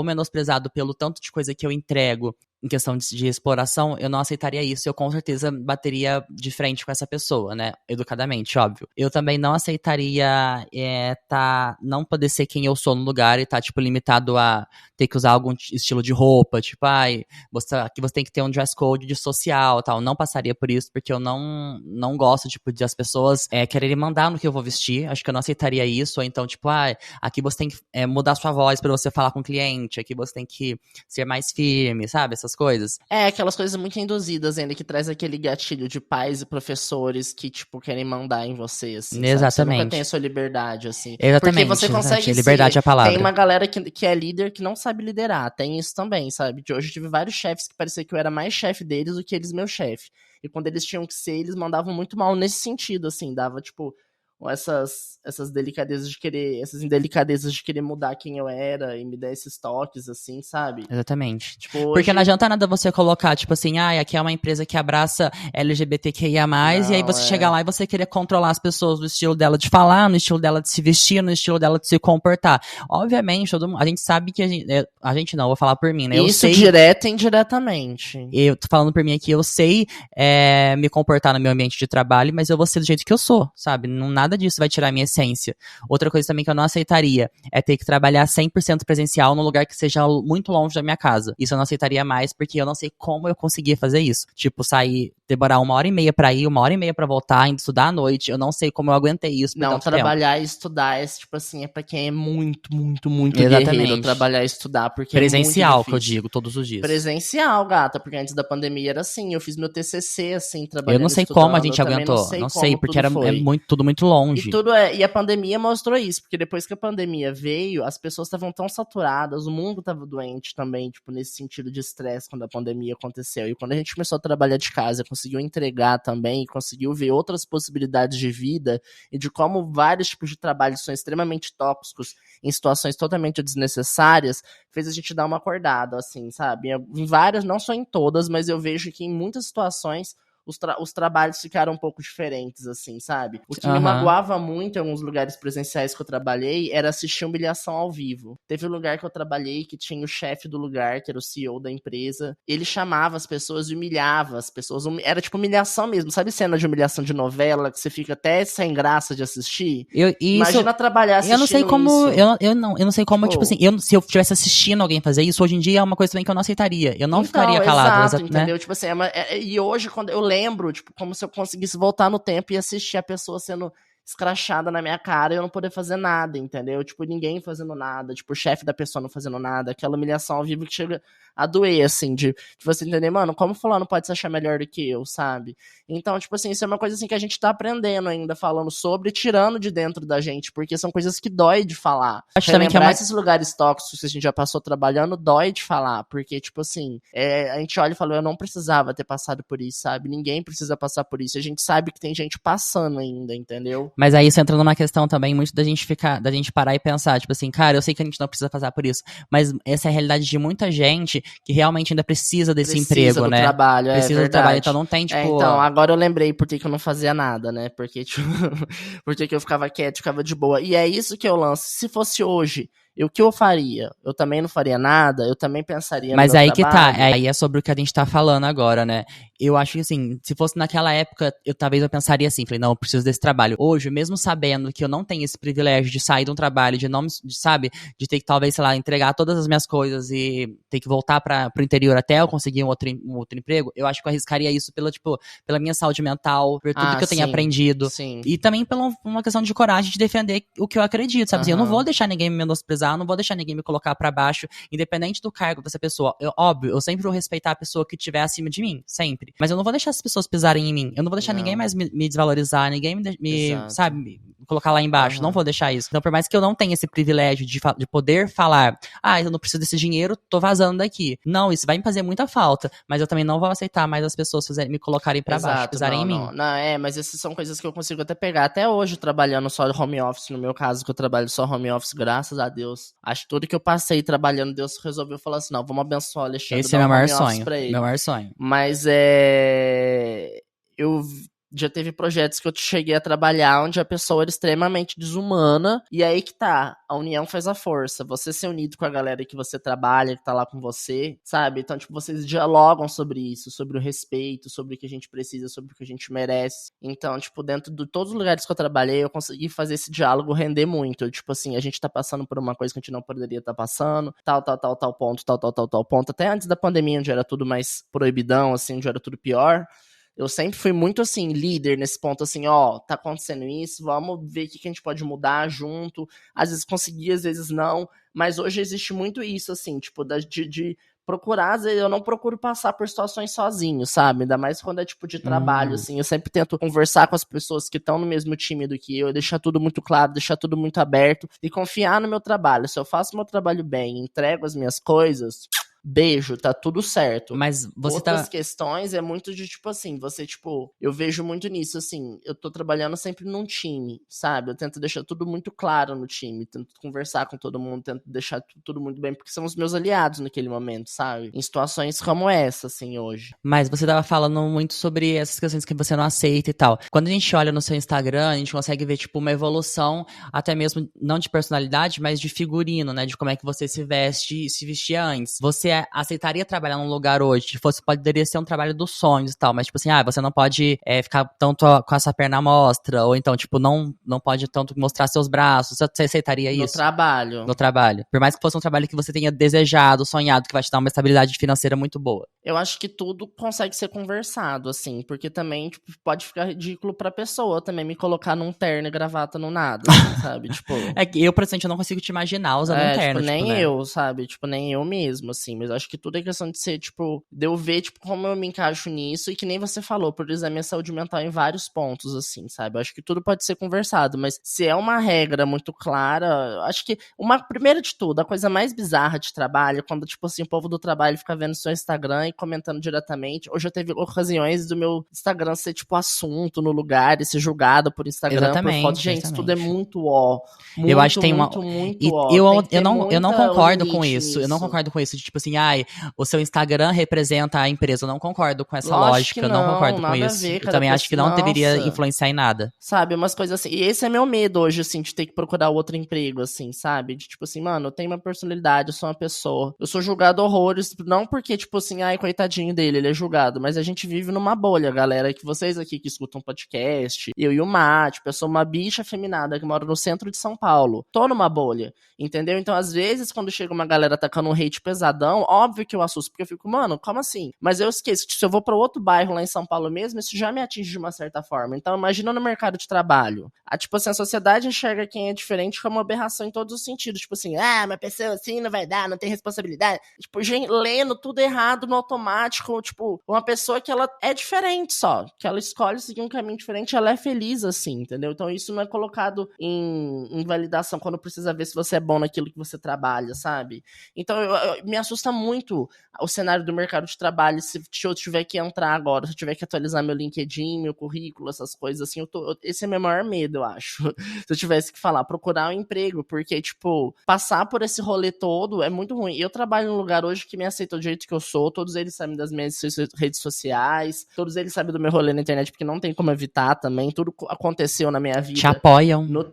Speaker 2: menosprezado pelo tanto de coisa que eu entrego em questão de exploração, eu não aceitaria isso. Eu com certeza bateria de frente com essa pessoa, né? Educadamente, óbvio. Eu também não aceitaria não poder ser quem eu sou no lugar e tipo, limitado a ter que usar algum estilo de roupa, tipo, aqui você tem que ter um dress code de social, tal. Não passaria por isso, porque eu não gosto, tipo, de as pessoas quererem mandar no que eu vou vestir. Acho que eu não aceitaria isso. Ou então, tipo, aqui você tem que mudar sua voz pra você falar com o cliente, aqui você tem que ser mais firme, sabe? Essas coisas.
Speaker 1: Aquelas coisas muito induzidas ainda, que traz aquele gatilho de pais e professores que, tipo, querem mandar em você, assim,
Speaker 2: Exatamente.
Speaker 1: sabe? Você nunca tem a sua liberdade, assim.
Speaker 2: Exatamente.
Speaker 1: Porque você consegue
Speaker 2: liberdade é a palavra.
Speaker 1: Tem uma galera que é líder que não sabe liderar, tem isso também, sabe? De hoje eu tive vários chefes que parecia que eu era mais chefe deles do que eles meu chefe. E quando eles tinham que ser, eles mandavam muito mal nesse sentido, assim, dava, tipo, essas delicadezas de querer, essas indelicadezas de querer mudar quem eu era e me dar esses toques, assim, sabe?
Speaker 2: Exatamente.
Speaker 1: Tipo, hoje...
Speaker 2: Porque não adianta nada você colocar, tipo assim, aqui é uma empresa que abraça LGBTQIA+, e aí você chega lá e você querer controlar as pessoas no estilo dela de falar, no estilo dela de se vestir, no estilo dela de se comportar. Obviamente, a gente sabe que a gente não, vou falar por mim, né?
Speaker 1: Isso direto e indiretamente.
Speaker 2: Eu tô falando por mim aqui, eu sei me comportar no meu ambiente de trabalho, mas eu vou ser do jeito que eu sou, sabe? Nada disso vai tirar a minha essência. Outra coisa também que eu não aceitaria é ter que trabalhar 100% presencial num lugar que seja muito longe da minha casa. Isso eu não aceitaria mais, porque eu não sei como eu conseguia fazer isso. Tipo, demorar 1h30 pra ir, 1h30 pra voltar, indo estudar à noite. Eu não sei como eu aguentei isso por tanto
Speaker 1: trabalhar
Speaker 2: tempo.
Speaker 1: e estudar, tipo assim, é pra quem é muito, muito, muito guerreiro trabalhar e estudar, porque
Speaker 2: presencial,
Speaker 1: é muito
Speaker 2: que eu digo, todos os dias.
Speaker 1: Presencial, gata, porque antes da pandemia era assim, eu fiz meu TCC, assim, trabalhando,
Speaker 2: eu não sei
Speaker 1: estudando,
Speaker 2: como a gente aguentou, não sei porque era tudo muito longe.
Speaker 1: E a pandemia mostrou isso, porque depois que a pandemia veio, as pessoas estavam tão saturadas, o mundo tava doente também, tipo, nesse sentido de estresse quando a pandemia aconteceu. E quando a gente começou a trabalhar de casa, conseguiu entregar também, conseguiu ver outras possibilidades de vida e de como vários tipos de trabalho são extremamente tóxicos em situações totalmente desnecessárias, fez a gente dar uma acordada, assim, sabe? Em várias, não só em todas, mas eu vejo que em muitas situações os trabalhos ficaram um pouco diferentes, assim, sabe? O que me magoava muito em alguns lugares presenciais que eu trabalhei era assistir humilhação ao vivo. Teve um lugar que eu trabalhei que tinha o chefe do lugar, que era o CEO da empresa, ele chamava as pessoas e humilhava as pessoas. Era tipo humilhação mesmo, sabe cena de humilhação de novela, que você fica até sem graça de assistir? Imagina trabalhar assistindo
Speaker 2: eu não sei como,
Speaker 1: isso.
Speaker 2: Eu não sei como, tipo assim, se eu estivesse assistindo alguém fazer isso, hoje em dia é uma coisa também que eu não aceitaria. Eu não ficaria calado.
Speaker 1: Exato, entendeu? Né? Tipo assim, e hoje, quando eu lembro, tipo, como se eu conseguisse voltar no tempo e assistir a pessoa sendo escrachada na minha cara e eu não poder fazer nada, entendeu? Tipo, ninguém fazendo nada, tipo, o chefe da pessoa não fazendo nada, aquela humilhação ao vivo que chega a doer, assim, de você entender, mano, como fulano pode se achar melhor do que eu, sabe? Então, tipo assim, isso é uma coisa assim que a gente tá aprendendo ainda, falando sobre, tirando de dentro da gente, porque são coisas que dói de falar.
Speaker 2: Acho também que
Speaker 1: esses lugares tóxicos que a gente já passou trabalhando, dói de falar, porque, tipo assim, a gente olha e fala, eu não precisava ter passado por isso, sabe? Ninguém precisa passar por isso, a gente sabe que tem gente passando ainda, entendeu?
Speaker 2: Mas aí isso entra numa questão também muito da gente parar e pensar, tipo assim, cara, eu sei que a gente não precisa passar por isso, mas essa é a realidade de muita gente que realmente ainda precisa desse emprego, né?
Speaker 1: Trabalho,
Speaker 2: precisa do trabalho, então não tem, tipo...
Speaker 1: então, agora eu lembrei por que eu não fazia nada, né? Porque, tipo, porque eu ficava quieto, ficava de boa. E é isso que eu lanço. Se fosse hoje, E o que eu faria? Eu também não faria nada? Eu também pensaria no
Speaker 2: Mas
Speaker 1: meu
Speaker 2: aí que tá,
Speaker 1: trabalho?
Speaker 2: aí é sobre o que a gente tá falando agora, né? Eu acho que assim, se fosse naquela época, talvez eu pensaria assim, falei, não, eu preciso desse trabalho. Hoje, mesmo sabendo que eu não tenho esse privilégio de sair de um trabalho, de não, sabe, de ter que talvez, sei lá, entregar todas as minhas coisas e ter que voltar pro interior até eu conseguir um outro emprego, eu acho que eu arriscaria isso pela minha saúde mental, por tudo que eu tenho
Speaker 1: Sim,
Speaker 2: aprendido.
Speaker 1: sim.
Speaker 2: E também pela uma questão de coragem de defender o que eu acredito, sabe? Assim, eu não vou deixar ninguém me menosprezar, eu não vou deixar ninguém me colocar pra baixo, independente do cargo dessa pessoa. Óbvio, eu sempre vou respeitar a pessoa que estiver acima de mim, sempre. Mas eu não vou deixar as pessoas pisarem em mim. Eu não vou deixar ninguém mais me desvalorizar, ninguém sabe, me colocar lá embaixo. Não vou deixar isso. Então, por mais que eu não tenha esse privilégio de poder falar, eu não preciso desse dinheiro, tô vazando daqui. Não, isso vai me fazer muita falta. Mas eu também não vou aceitar mais as pessoas me colocarem pra baixo, pisarem em mim.
Speaker 1: Não, mas essas são coisas que eu consigo até pegar. Até hoje, trabalhando só home office, no meu caso, que eu trabalho só home office, graças a Deus. Acho que tudo que eu passei trabalhando, Deus resolveu falar assim, não, vamos abençoar o Alexandre,
Speaker 2: Esse é
Speaker 1: dar
Speaker 2: meu
Speaker 1: um
Speaker 2: maior
Speaker 1: home office
Speaker 2: sonho.
Speaker 1: pra ele.
Speaker 2: Meu maior sonho.
Speaker 1: Mas eu já teve projetos que eu cheguei a trabalhar onde a pessoa era extremamente desumana, e aí que tá, a união faz a força, você ser unido com a galera que você trabalha, que tá lá com você, sabe? Então, tipo, vocês dialogam sobre isso, sobre o respeito, sobre o que a gente precisa, sobre o que a gente merece. Então, tipo, dentro de todos os lugares que eu trabalhei, eu consegui fazer esse diálogo render muito. Tipo assim, a gente tá passando por uma coisa que a gente não poderia estar passando, tal ponto, tal ponto. Até antes da pandemia, onde era tudo mais proibidão, assim, onde era tudo pior. Eu sempre fui muito, assim, líder nesse ponto, assim, tá acontecendo isso, vamos ver o que a gente pode mudar junto. Às vezes conseguia, às vezes não, mas hoje existe muito isso, assim, tipo, de procurar, às vezes eu não procuro passar por situações sozinho, sabe? Ainda mais quando é, tipo, de trabalho, assim, eu sempre tento conversar com as pessoas que estão no mesmo time do que eu, deixar tudo muito claro, deixar tudo muito aberto e confiar no meu trabalho. Se eu faço meu trabalho bem, entrego as minhas coisas... Beijo, tá tudo certo.
Speaker 2: Mas você
Speaker 1: Outras questões é muito de, tipo assim, você, tipo, eu vejo muito nisso, assim, eu tô trabalhando sempre num time, sabe? Eu tento deixar tudo muito claro no time, tento conversar com todo mundo, tento deixar tudo muito bem, porque são os meus aliados naquele momento, sabe? Em situações como essa, assim, hoje.
Speaker 2: Mas você tava falando muito sobre essas questões que você não aceita e tal. Quando a gente olha no seu Instagram, a gente consegue ver, tipo, uma evolução, até mesmo, não de personalidade, mas de figurino, né? De como é que você se veste e se vestia antes. Você aceitaria trabalhar num lugar hoje que poderia ser um trabalho dos sonhos e tal, mas tipo assim, você não pode ficar tanto com essa perna à mostra, ou então, tipo, não pode tanto mostrar seus braços. Você aceitaria isso? No trabalho. Por mais que fosse um trabalho que você tenha desejado, sonhado, que vai te dar uma estabilidade financeira muito boa.
Speaker 1: Eu acho que tudo consegue ser conversado, assim, porque também, tipo, pode ficar ridículo pra pessoa também me colocar num terno e gravata no nada, assim, sabe? Tipo...
Speaker 2: É que eu, por exemplo, não consigo te imaginar usando um terno,
Speaker 1: tipo, nem
Speaker 2: né?
Speaker 1: eu, sabe? Tipo, nem eu mesmo, assim, mas eu acho que tudo é questão de ser, tipo, de eu ver, tipo, como eu me encaixo nisso, e que nem você falou, priorizar minha saúde mental em vários pontos, assim, sabe? Eu acho que tudo pode ser conversado, mas se é uma regra muito clara, eu acho que, primeira de tudo, a coisa mais bizarra de trabalho, quando, tipo assim, o povo do trabalho fica vendo seu Instagram e comentando diretamente. Hoje já teve ocasiões do meu Instagram ser, tipo, assunto no lugar e ser julgado por Instagram, por foto. Gente, tudo é muito muito,
Speaker 2: eu acho que tem
Speaker 1: muito, muito ó.
Speaker 2: Eu não concordo com isso. Eu não concordo com isso. De tipo assim, o seu Instagram representa a empresa. Eu não concordo com essa lógica. Eu não concordo com isso. Eu também acho que não deveria influenciar em nada.
Speaker 1: Sabe, umas coisas assim. E esse é meu medo hoje, assim, de ter que procurar outro emprego, assim, sabe? De tipo assim, mano, eu tenho uma personalidade, eu sou uma pessoa. Eu sou julgado horrores, não porque, tipo assim, coitadinho dele, ele é julgado, mas a gente vive numa bolha, galera, que vocês aqui que escutam podcast, eu e o Má, tipo, eu sou uma bicha feminada que mora no centro de São Paulo. Tô numa bolha, entendeu? Então, às vezes, quando chega uma galera atacando um hate pesadão, óbvio que eu assusto, porque eu fico, mano, como assim? Mas eu esqueço que se eu vou pra outro bairro lá em São Paulo mesmo, isso já me atinge de uma certa forma. Então, imagina no mercado de trabalho. Tipo assim, a sociedade enxerga quem é diferente como uma aberração em todos os sentidos. Tipo assim, uma pessoa assim não vai dar, não tem responsabilidade. Tipo, gente, lendo tudo errado no automático. Tipo, uma pessoa que ela é diferente só. Que ela escolhe seguir um caminho diferente, ela é feliz assim, entendeu? Então isso não é colocado em validação quando precisa ver se você é bom naquilo que você trabalha, sabe? Então me assusta muito o cenário do mercado de trabalho. Se eu tiver que entrar agora, se eu tiver que atualizar meu LinkedIn, meu currículo, essas coisas assim, esse é meu maior medo, eu acho. Se eu tivesse que falar, procurar um emprego, porque, tipo, passar por esse rolê todo é muito ruim. Eu trabalho num lugar hoje que me aceita do jeito que eu sou, todos eles sabem das minhas redes sociais, todos eles sabem do meu rolê na internet, porque não tem como evitar também, tudo aconteceu na minha vida.
Speaker 2: Te apoiam.
Speaker 1: No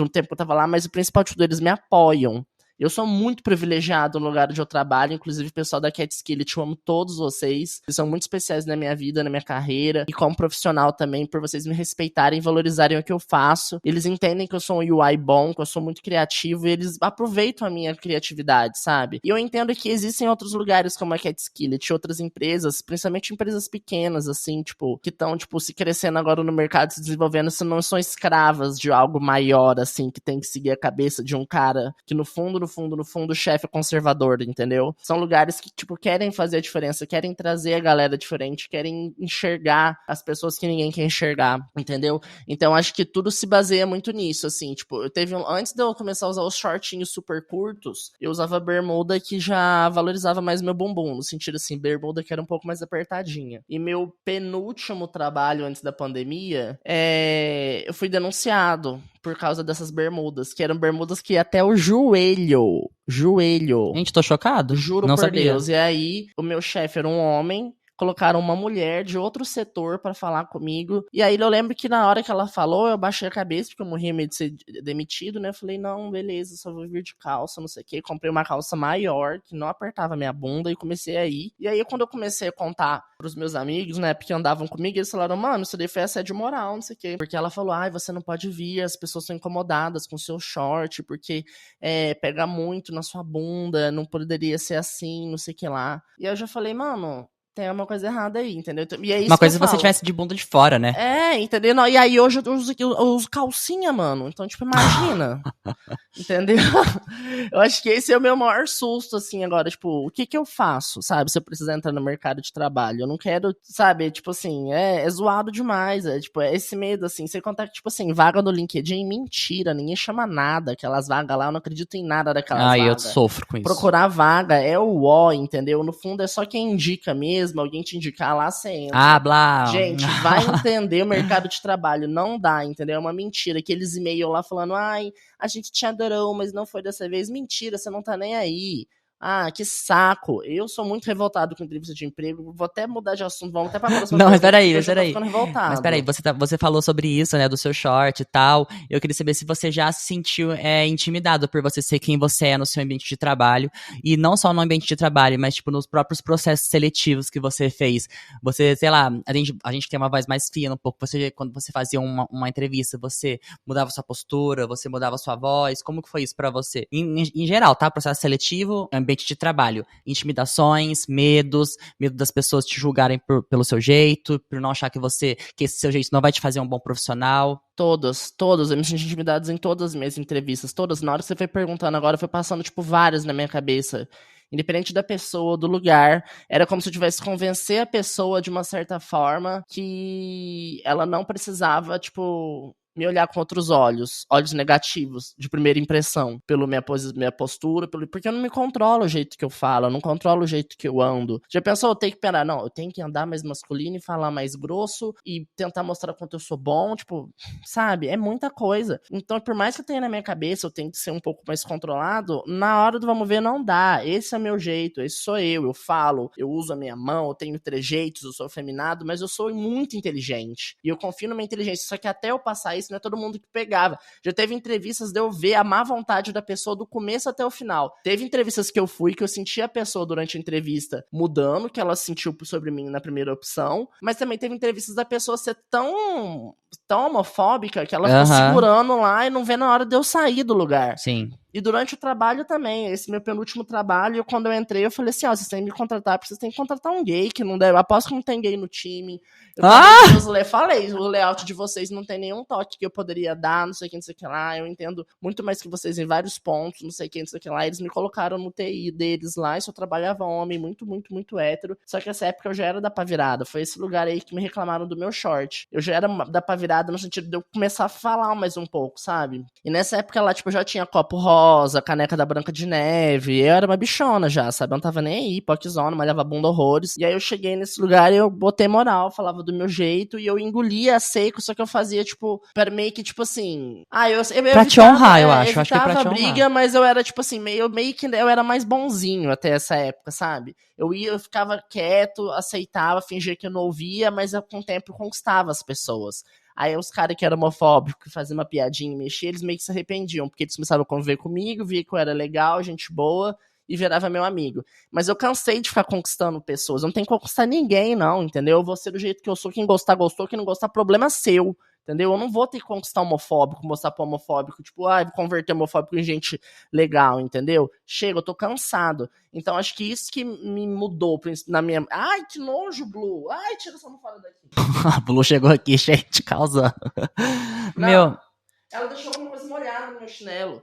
Speaker 1: tempo que eu tava lá, mas o principal de tudo, eles me apoiam. Eu sou muito privilegiado no lugar onde eu trabalho, inclusive o pessoal da Cat Skillet, eu amo todos vocês. Vocês são muito especiais na minha vida, na minha carreira, e como profissional também, por vocês me respeitarem e valorizarem o que eu faço. Eles entendem que eu sou um UI bom, que eu sou muito criativo, e eles aproveitam a minha criatividade, sabe? E eu entendo que existem outros lugares como a Cat Skillet, outras empresas, principalmente empresas pequenas, assim, tipo, que estão, tipo, se crescendo agora no mercado, se desenvolvendo, se não são escravas de algo maior, assim, que tem que seguir a cabeça de um cara que no fundo, o chefe é conservador, entendeu? São lugares que, tipo, querem fazer a diferença, querem trazer a galera diferente, querem enxergar as pessoas que ninguém quer enxergar, entendeu? Então, acho que tudo se baseia muito nisso, assim, tipo, antes de eu começar a usar os shortinhos super curtos, eu usava bermuda que já valorizava mais meu bumbum, no sentido, assim, bermuda que era um pouco mais apertadinha. E meu penúltimo trabalho antes da pandemia, eu fui denunciado por causa dessas bermudas, que eram bermudas que ia até o joelho.
Speaker 2: Gente, tô chocado.
Speaker 1: Juro
Speaker 2: Não
Speaker 1: por
Speaker 2: sabia.
Speaker 1: Deus. E aí, o meu chefe era um homem, colocaram uma mulher de outro setor pra falar comigo. E aí eu lembro que na hora que ela falou, eu baixei a cabeça, porque eu morria medo de ser demitido, né? Eu falei, não, beleza, só vou vir de calça, não sei o quê. Comprei uma calça maior, que não apertava minha bunda, e comecei a ir. E aí, quando eu comecei a contar pros meus amigos, né, porque andavam comigo, eles falaram, mano, isso daí foi assédio moral, não sei o quê. Porque ela falou, ai, você não pode vir, as pessoas são incomodadas com o seu short, porque pega muito na sua bunda, não poderia ser assim, não sei o que lá. E aí eu já falei, mano, tem uma coisa errada aí, entendeu? E é isso
Speaker 2: Uma
Speaker 1: que eu
Speaker 2: coisa se você
Speaker 1: falo.
Speaker 2: tivesse de bunda de fora, né?
Speaker 1: Entendeu? Não, e aí hoje eu uso calcinha, mano. Então, tipo, imagina. Entendeu? Eu acho que esse é o meu maior susto, assim, agora. Tipo, o que eu faço, sabe? Se eu precisar entrar no mercado de trabalho. Eu não quero, sabe? Tipo assim, é zoado demais. Tipo, é esse medo, assim. Você contar que, tipo assim, vaga no LinkedIn, mentira. Ninguém chama nada. Aquelas vagas lá, eu não acredito em nada daquelas
Speaker 2: Ai, eu
Speaker 1: vagas.
Speaker 2: sofro com isso.
Speaker 1: Procurar vaga é o ó, entendeu? No fundo é só quem indica mesmo. Alguém te indicar lá, você entra.
Speaker 2: Ah, blá.
Speaker 1: Gente, vai entender o mercado de trabalho. Não dá, entendeu? É uma mentira. Aqueles e-mails lá falando, ai, a gente te adorou, mas não foi dessa vez. Mentira, você não tá nem aí. Ah, que saco. Eu sou muito revoltado com entrevista de emprego. Vou até mudar de assunto, vamos até pra próxima
Speaker 2: Não, mas
Speaker 1: pergunta,
Speaker 2: peraí,
Speaker 1: porque
Speaker 2: mas
Speaker 1: eu já tô
Speaker 2: peraí.
Speaker 1: ficando revoltado.
Speaker 2: Mas peraí, você falou sobre isso, né, do seu short e tal. Eu queria saber se você já se sentiu intimidado por você ser quem você é no seu ambiente de trabalho. E não só no ambiente de trabalho, mas, tipo, nos próprios processos seletivos que você fez. Você, sei lá, a gente tem uma voz mais fina um pouco. Quando você fazia uma entrevista, você mudava sua postura, você mudava sua voz. Como que foi isso pra você? Em geral, tá? Processo seletivo, ambiente de trabalho. Intimidações, medo das pessoas te julgarem pelo seu jeito, por não achar que esse seu jeito não vai te fazer um bom profissional.
Speaker 1: Todos. Eu me senti intimidado em todas as minhas entrevistas. Todas. Na hora que você foi perguntando agora, foi passando, tipo, várias na minha cabeça. Independente da pessoa, do lugar, era como se eu tivesse que convencer a pessoa de uma certa forma que ela não precisava, tipo, me olhar com outros olhos negativos, de primeira impressão, pela minha postura, porque eu não me controlo o jeito que eu falo, eu não controlo o jeito que eu ando. Já pensou, eu tenho que parar, não, eu tenho que andar mais masculino e falar mais grosso e tentar mostrar quanto eu sou bom, tipo, sabe, é muita coisa. Então, por mais que eu tenha na minha cabeça, eu tenho que ser um pouco mais controlado, na hora do vamos ver, não dá. Esse é meu jeito, esse sou eu falo, eu uso a minha mão, eu tenho trejeitos, eu sou afeminado, mas eu sou muito inteligente. E eu confio na minha inteligência, só que até eu passar isso, não é todo mundo que pegava. Já teve entrevistas de eu ver a má vontade da pessoa do começo até o final. Teve entrevistas que eu fui, que eu senti a pessoa durante a entrevista mudando, que ela sentiu sobre mim na primeira opção, mas também teve entrevistas da pessoa ser tão homofóbica que ela ficou segurando lá e não vê na hora de eu sair do lugar.
Speaker 2: Sim.
Speaker 1: E durante o trabalho também, esse meu penúltimo trabalho, quando eu entrei, eu falei assim, vocês têm que me contratar, porque vocês têm que contratar um gay, que não deve, aposto que não tem gay no time. Falei, o layout de vocês não tem nenhum toque que eu poderia dar, não sei o que, não sei o que lá, eu entendo muito mais que vocês em vários pontos, não sei o que, não sei o que lá, eles me colocaram no TI deles lá, e só trabalhava homem, muito, muito, muito hétero, só que essa época eu já era da pá virada, foi esse lugar aí que me reclamaram do meu short. Eu já era da pá virada no sentido de eu começar a falar mais um pouco, sabe? E nessa época lá, tipo, eu já tinha copo rosa, caneca da Branca de Neve, eu era uma bichona já, sabe? Eu não tava nem aí, poczona, malhava bunda horrores. E aí eu cheguei nesse lugar e eu botei moral, falava do meu jeito, e eu engolia seco, só que eu fazia, tipo, meio que, tipo assim...
Speaker 2: Pra te honrar, eu acho. Acho que é pra te honrar.
Speaker 1: Briga, mas eu era, tipo assim, meio que eu era mais bonzinho até essa época, sabe? Eu ficava quieto, aceitava, fingia que eu não ouvia, mas com o tempo eu conquistava as pessoas. Aí os caras que eram homofóbicos, que faziam uma piadinha e mexiam, eles meio que se arrependiam, porque eles começavam a conviver comigo, via que eu era legal, gente boa, e virava meu amigo. Mas eu cansei de ficar conquistando pessoas. Eu não tenho que conquistar ninguém, não, entendeu? Eu vou ser do jeito que eu sou. Quem gostar, gostou. Quem não gostar, problema seu. Entendeu? Eu não vou ter que conquistar homofóbico, mostrar pro homofóbico, tipo, vou converter homofóbico em gente legal, entendeu? Chega, eu tô cansado. Então, acho que isso que me mudou na minha... Ai, que nojo, Blue! Ai, tira essa mão fora daqui.
Speaker 2: A Blue chegou aqui, gente, causando.
Speaker 1: Não,
Speaker 2: Meu...
Speaker 1: Ela deixou alguma coisa molhada no meu chinelo.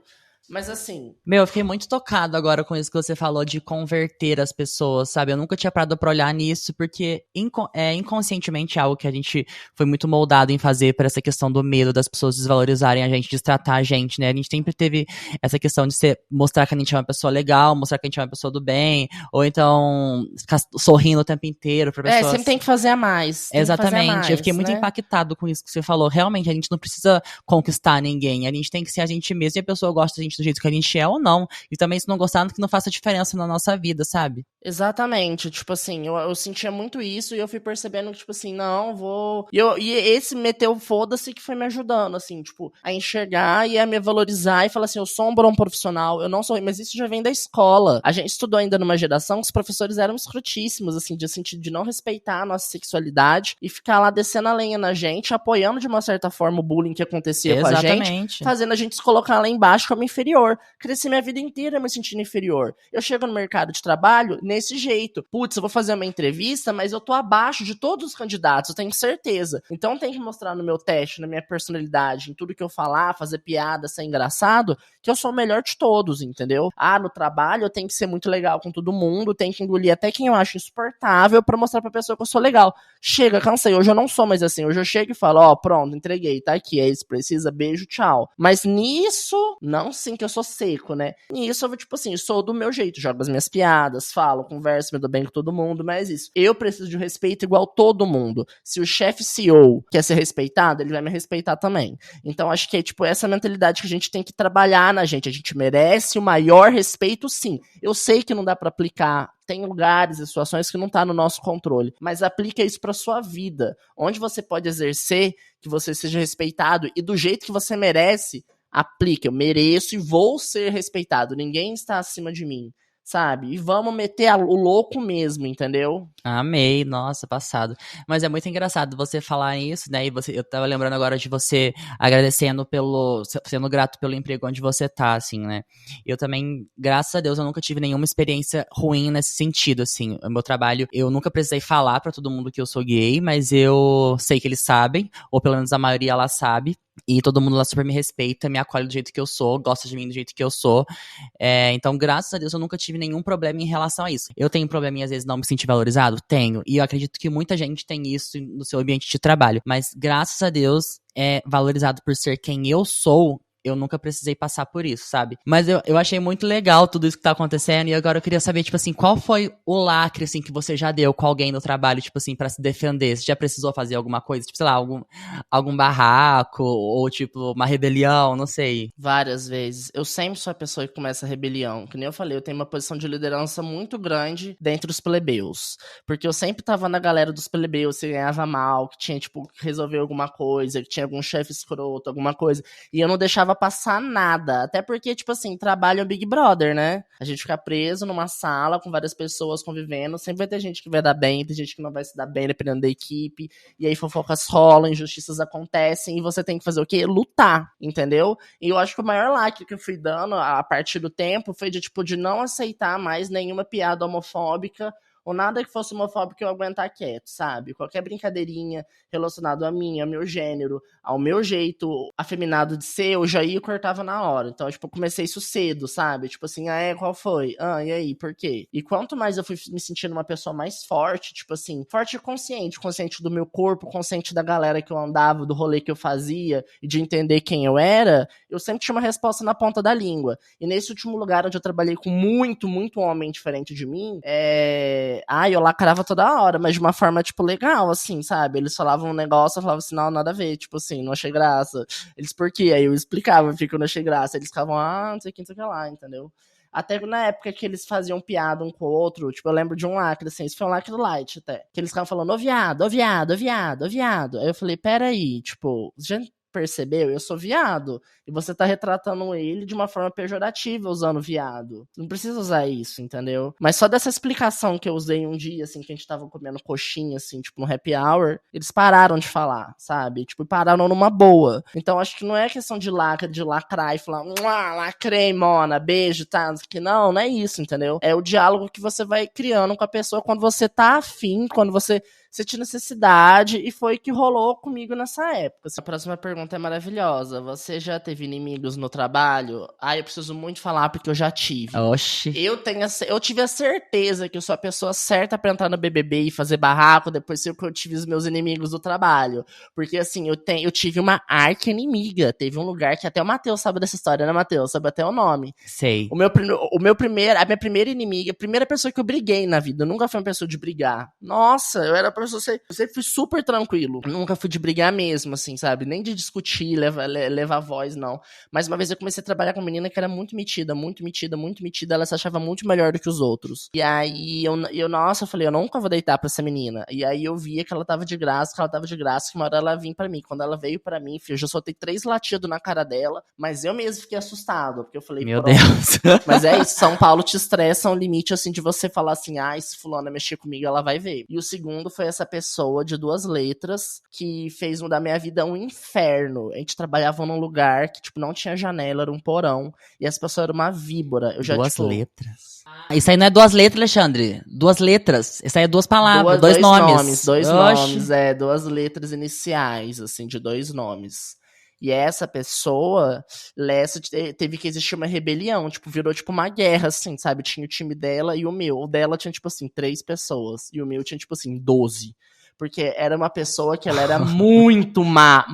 Speaker 1: Mas assim...
Speaker 2: Meu, eu fiquei muito tocado agora com isso que você falou de converter as pessoas, sabe? Eu nunca tinha parado pra olhar nisso, porque inconscientemente é algo que a gente foi muito moldado em fazer por essa questão do medo das pessoas desvalorizarem a gente, destratar a gente, né? A gente sempre teve essa questão de mostrar que a gente é uma pessoa legal, mostrar que a gente é uma pessoa do bem, ou então ficar sorrindo o tempo inteiro pra pessoas...
Speaker 1: sempre tem que fazer a mais.
Speaker 2: Exatamente.
Speaker 1: Mais,
Speaker 2: eu fiquei muito impactado com isso que você falou. Realmente, a gente não precisa conquistar ninguém. A gente tem que ser a gente mesmo e a pessoa gosta da gente do jeito que a gente é ou não. E também, se não gostar, que não faça diferença na nossa vida, sabe?
Speaker 1: Exatamente. Tipo assim, eu sentia muito isso e eu fui percebendo que, tipo assim, não, vou... E esse meteu foda-se que foi me ajudando, assim, tipo, a enxergar e a me valorizar e falar assim, eu sou um bom profissional, eu não sou... Mas isso já vem da escola. A gente estudou ainda numa geração que os professores eram escrotíssimos, assim, de sentido de não respeitar a nossa sexualidade e ficar lá descendo a lenha na gente, apoiando de uma certa forma o bullying que acontecia
Speaker 2: Exatamente.
Speaker 1: com a gente, fazendo a gente se colocar lá embaixo como inferior. Cresci minha vida inteira me sentindo inferior. Eu chego no mercado de trabalho nesse jeito. Putz, eu vou fazer uma entrevista, mas eu tô abaixo de todos os candidatos, eu tenho certeza. Então tem que mostrar no meu teste, na minha personalidade, em tudo que eu falar, fazer piada, ser engraçado, que eu sou o melhor de todos, entendeu? No trabalho eu tenho que ser muito legal com todo mundo, tenho que engolir até quem eu acho insuportável pra mostrar pra pessoa que eu sou legal. Chega, cansei. Hoje eu não sou mais assim. Hoje eu chego e falo, pronto, entreguei, tá aqui, é isso, precisa, beijo, tchau. Mas nisso, não sim que eu sou seco, né? Nisso eu, tipo assim, sou do meu jeito, jogo as minhas piadas, falo, converso, me dou bem com todo mundo, mas isso. Eu preciso de um respeito igual todo mundo. Se o chefe CEO quer ser respeitado, ele vai me respeitar também. Então acho que é, tipo, essa mentalidade que a gente tem que trabalhar na gente. A gente merece o maior respeito, sim. Eu sei que não dá pra aplicar, tem lugares e situações que não tá no nosso controle, mas aplica isso pra sua vida, onde você pode exercer que você seja respeitado e do jeito que você merece, aplica. Eu mereço e vou ser respeitado, ninguém está acima de mim, sabe? E vamos meter o louco mesmo, entendeu?
Speaker 2: Amei, nossa, passado. Mas é muito engraçado você falar isso, né? E eu tava lembrando agora de você agradecendo sendo grato pelo emprego onde você tá, assim, né? Eu também, graças a Deus, eu nunca tive nenhuma experiência ruim nesse sentido, assim. O meu trabalho, eu nunca precisei falar pra todo mundo que eu sou gay, mas eu sei que eles sabem, ou pelo menos a maioria lá sabe. E todo mundo lá super me respeita, me acolhe do jeito que eu sou, gosta de mim do jeito que eu sou. Então, graças a Deus, eu nunca tive nenhum problema em relação a isso. Eu tenho problema em, às vezes, não me sentir valorizado? Tenho. E eu acredito que muita gente tem isso no seu ambiente de trabalho. Mas, graças a Deus, valorizado por ser quem eu sou, eu nunca precisei passar por isso, sabe? Mas eu achei muito legal tudo isso que tá acontecendo, e agora eu queria saber, tipo assim, qual foi o lacre, assim, que você já deu com alguém no trabalho, tipo assim, pra se defender? Você já precisou fazer alguma coisa? Tipo, sei lá, algum barraco, ou tipo, uma rebelião, não sei.
Speaker 1: Várias vezes. Eu sempre sou a pessoa que começa a rebelião. Que nem eu falei, eu tenho uma posição de liderança muito grande dentre os plebeus. Porque eu sempre tava na galera dos plebeus, que ganhava mal, que tinha, tipo, que resolver alguma coisa, que tinha algum chefe escroto, alguma coisa. E eu não deixava passar nada. Até porque, tipo assim, trabalho é o Big Brother, né? A gente fica preso numa sala com várias pessoas convivendo. Sempre vai ter gente que vai dar bem, tem gente que não vai se dar bem, dependendo da equipe. E aí fofocas rolam, injustiças acontecem. E você tem que fazer o quê? Lutar, entendeu? E eu acho que o maior lacre que eu fui dando a partir do tempo foi de, tipo, de não aceitar mais nenhuma piada homofóbica ou nada que fosse homofóbico eu aguentar quieto, sabe? Qualquer brincadeirinha relacionada a mim, ao meu gênero, ao meu jeito afeminado de ser, eu já ia e cortava na hora. Então, tipo, eu comecei isso cedo, sabe? Tipo assim, qual foi? E aí, por quê? E quanto mais eu fui me sentindo uma pessoa mais forte, tipo assim, forte e consciente, consciente do meu corpo, consciente da galera que eu andava, do rolê que eu fazia, e de entender quem eu era, eu sempre tinha uma resposta na ponta da língua. E nesse último lugar onde eu trabalhei com muito, muito homem diferente de mim, eu lacrava toda hora, mas de uma forma, tipo, legal, assim, sabe? Eles falavam um negócio, eu falava assim, não, nada a ver, tipo assim, não achei graça. Eles, por quê? Aí eu explicava, fica, eu não achei graça. Eles ficavam, não sei o que, não sei o que lá, entendeu? Até na época que eles faziam piada um com o outro, tipo, eu lembro de um lacre, assim, isso foi um lacre light até. Que eles ficavam falando, ô viado, ô viado, ô viado, ô viado. Aí eu falei, peraí, tipo, já percebeu? Eu sou viado. E você tá retratando ele de uma forma pejorativa usando viado. Não precisa usar isso, entendeu? Mas só dessa explicação que eu usei um dia, assim, que a gente tava comendo coxinha, assim, tipo, no happy hour, eles pararam de falar, sabe? Tipo, pararam numa boa. Então, acho que não é questão de lacrar e falar, lacrei, mona, beijo, tá? Que não é isso, entendeu? É o diálogo que você vai criando com a pessoa quando você tá afim, quando você tinha necessidade, e foi que rolou comigo nessa época. A próxima pergunta é maravilhosa. Você já teve inimigos no trabalho? Eu preciso muito falar porque eu já tive.
Speaker 2: Oxi.
Speaker 1: Eu tive a certeza que eu sou a pessoa certa pra entrar no BBB e fazer barraco depois que eu tive os meus inimigos do trabalho. Porque, assim, eu tive uma arqui-inimiga. Teve um lugar que até o Matheus sabe dessa história, né, Matheus? Sabe até o nome.
Speaker 2: Sei.
Speaker 1: A minha primeira inimiga, a primeira pessoa que eu briguei na vida, eu nunca fui uma pessoa de brigar. Nossa, eu era uma pessoa, eu sempre fui super tranquilo. Eu nunca fui de brigar mesmo, assim, sabe? Nem de discutir, levar voz, não. Mas uma vez eu comecei a trabalhar com uma menina que era muito metida, muito metida, muito metida. Ela se achava muito melhor do que os outros. E aí, nossa, eu falei, eu nunca vou deitar pra essa menina. E aí eu via que ela tava de graça, que uma hora ela vinha pra mim. Quando ela veio pra mim, filho, eu já soltei 3 latidos na cara dela, mas eu mesmo fiquei assustado, porque eu falei,
Speaker 2: meu Deus.
Speaker 1: Mas é isso, São Paulo te estressa um limite, assim, de você falar assim, se fulana mexer comigo, ela vai ver. E o segundo foi essa pessoa de 2 letras que fez da minha vida um inferno. A gente trabalhava num lugar que, tipo, não tinha janela, era um porão, e essa pessoa era uma víbora. Eu já,
Speaker 2: 2
Speaker 1: tipo,
Speaker 2: letras? Isso aí não é 2 letras, Alexandre. 2 letras. Isso aí é 2 palavras, 2 nomes.
Speaker 1: 2 nomes, 2 letras iniciais, assim, de 2 nomes. E essa pessoa, teve que existir uma rebelião, tipo, virou tipo uma guerra, assim, sabe? Tinha o time dela e o meu. O dela tinha, tipo assim, 3 pessoas. E o meu tinha, tipo assim, 12. Porque era uma pessoa que ela era muito má.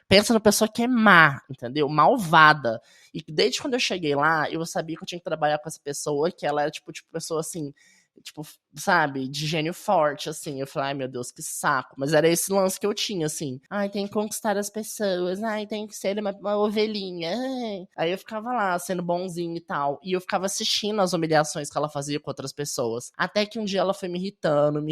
Speaker 1: Pensa numa pessoa que é má, entendeu? Malvada. E desde quando eu cheguei lá, eu sabia que eu tinha que trabalhar com essa pessoa, que ela era, tipo pessoa assim, tipo, sabe, de gênio forte, assim. Eu falei, meu Deus, que saco. Mas era esse lance que eu tinha, assim. Tem que conquistar as pessoas. Tem que ser uma ovelhinha. Aí eu ficava lá, sendo bonzinho e tal. E eu ficava assistindo as humilhações que ela fazia com outras pessoas. Até que um dia ela foi me irritando.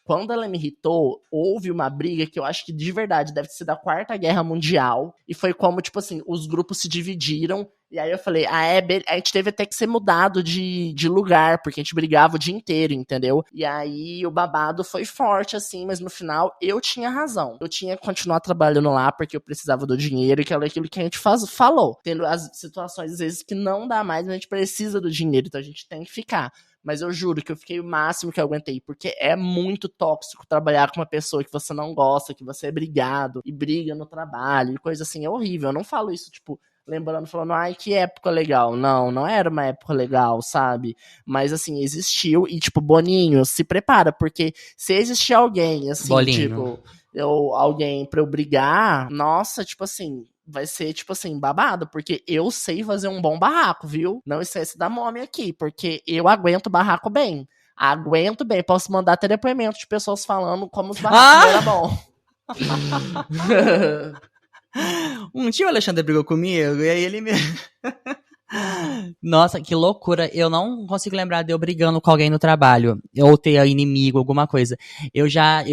Speaker 1: Quando ela me irritou, houve uma briga que eu acho que de verdade deve ser da 4ª Guerra Mundial. E foi como, tipo assim, os grupos se dividiram. E aí eu falei, a gente teve até que ser mudado de lugar, porque a gente brigava o dia inteiro, entendeu? E aí o babado foi forte, assim, mas no final eu tinha razão. Eu tinha que continuar trabalhando lá, porque eu precisava do dinheiro, que era aquilo que a gente falou. Tendo as situações, às vezes, que não dá mais, mas a gente precisa do dinheiro, então a gente tem que ficar. Mas eu juro que eu fiquei o máximo que eu aguentei, porque é muito tóxico trabalhar com uma pessoa que você não gosta, que você é brigado, e briga no trabalho, e coisa assim, é horrível. Eu não falo isso, tipo, lembrando, falando, que época legal. Não era uma época legal, sabe? Mas, assim, existiu. E, tipo, Boninho, se prepara, porque se existir alguém, assim,
Speaker 2: Bolinho.
Speaker 1: tipo, alguém pra eu brigar, nossa, tipo assim, vai ser, tipo assim, babado, porque eu sei fazer um bom barraco, viu? Não esquece da Mommy aqui, porque eu aguento barraco bem. Aguento bem. Posso mandar até depoimento de pessoas falando como os barracos eram bom.
Speaker 2: Um dia o Alexandre brigou comigo e aí ele me... Nossa, que loucura. Eu não consigo lembrar de eu brigando com alguém no trabalho. Ou ter inimigo, alguma coisa. Eu já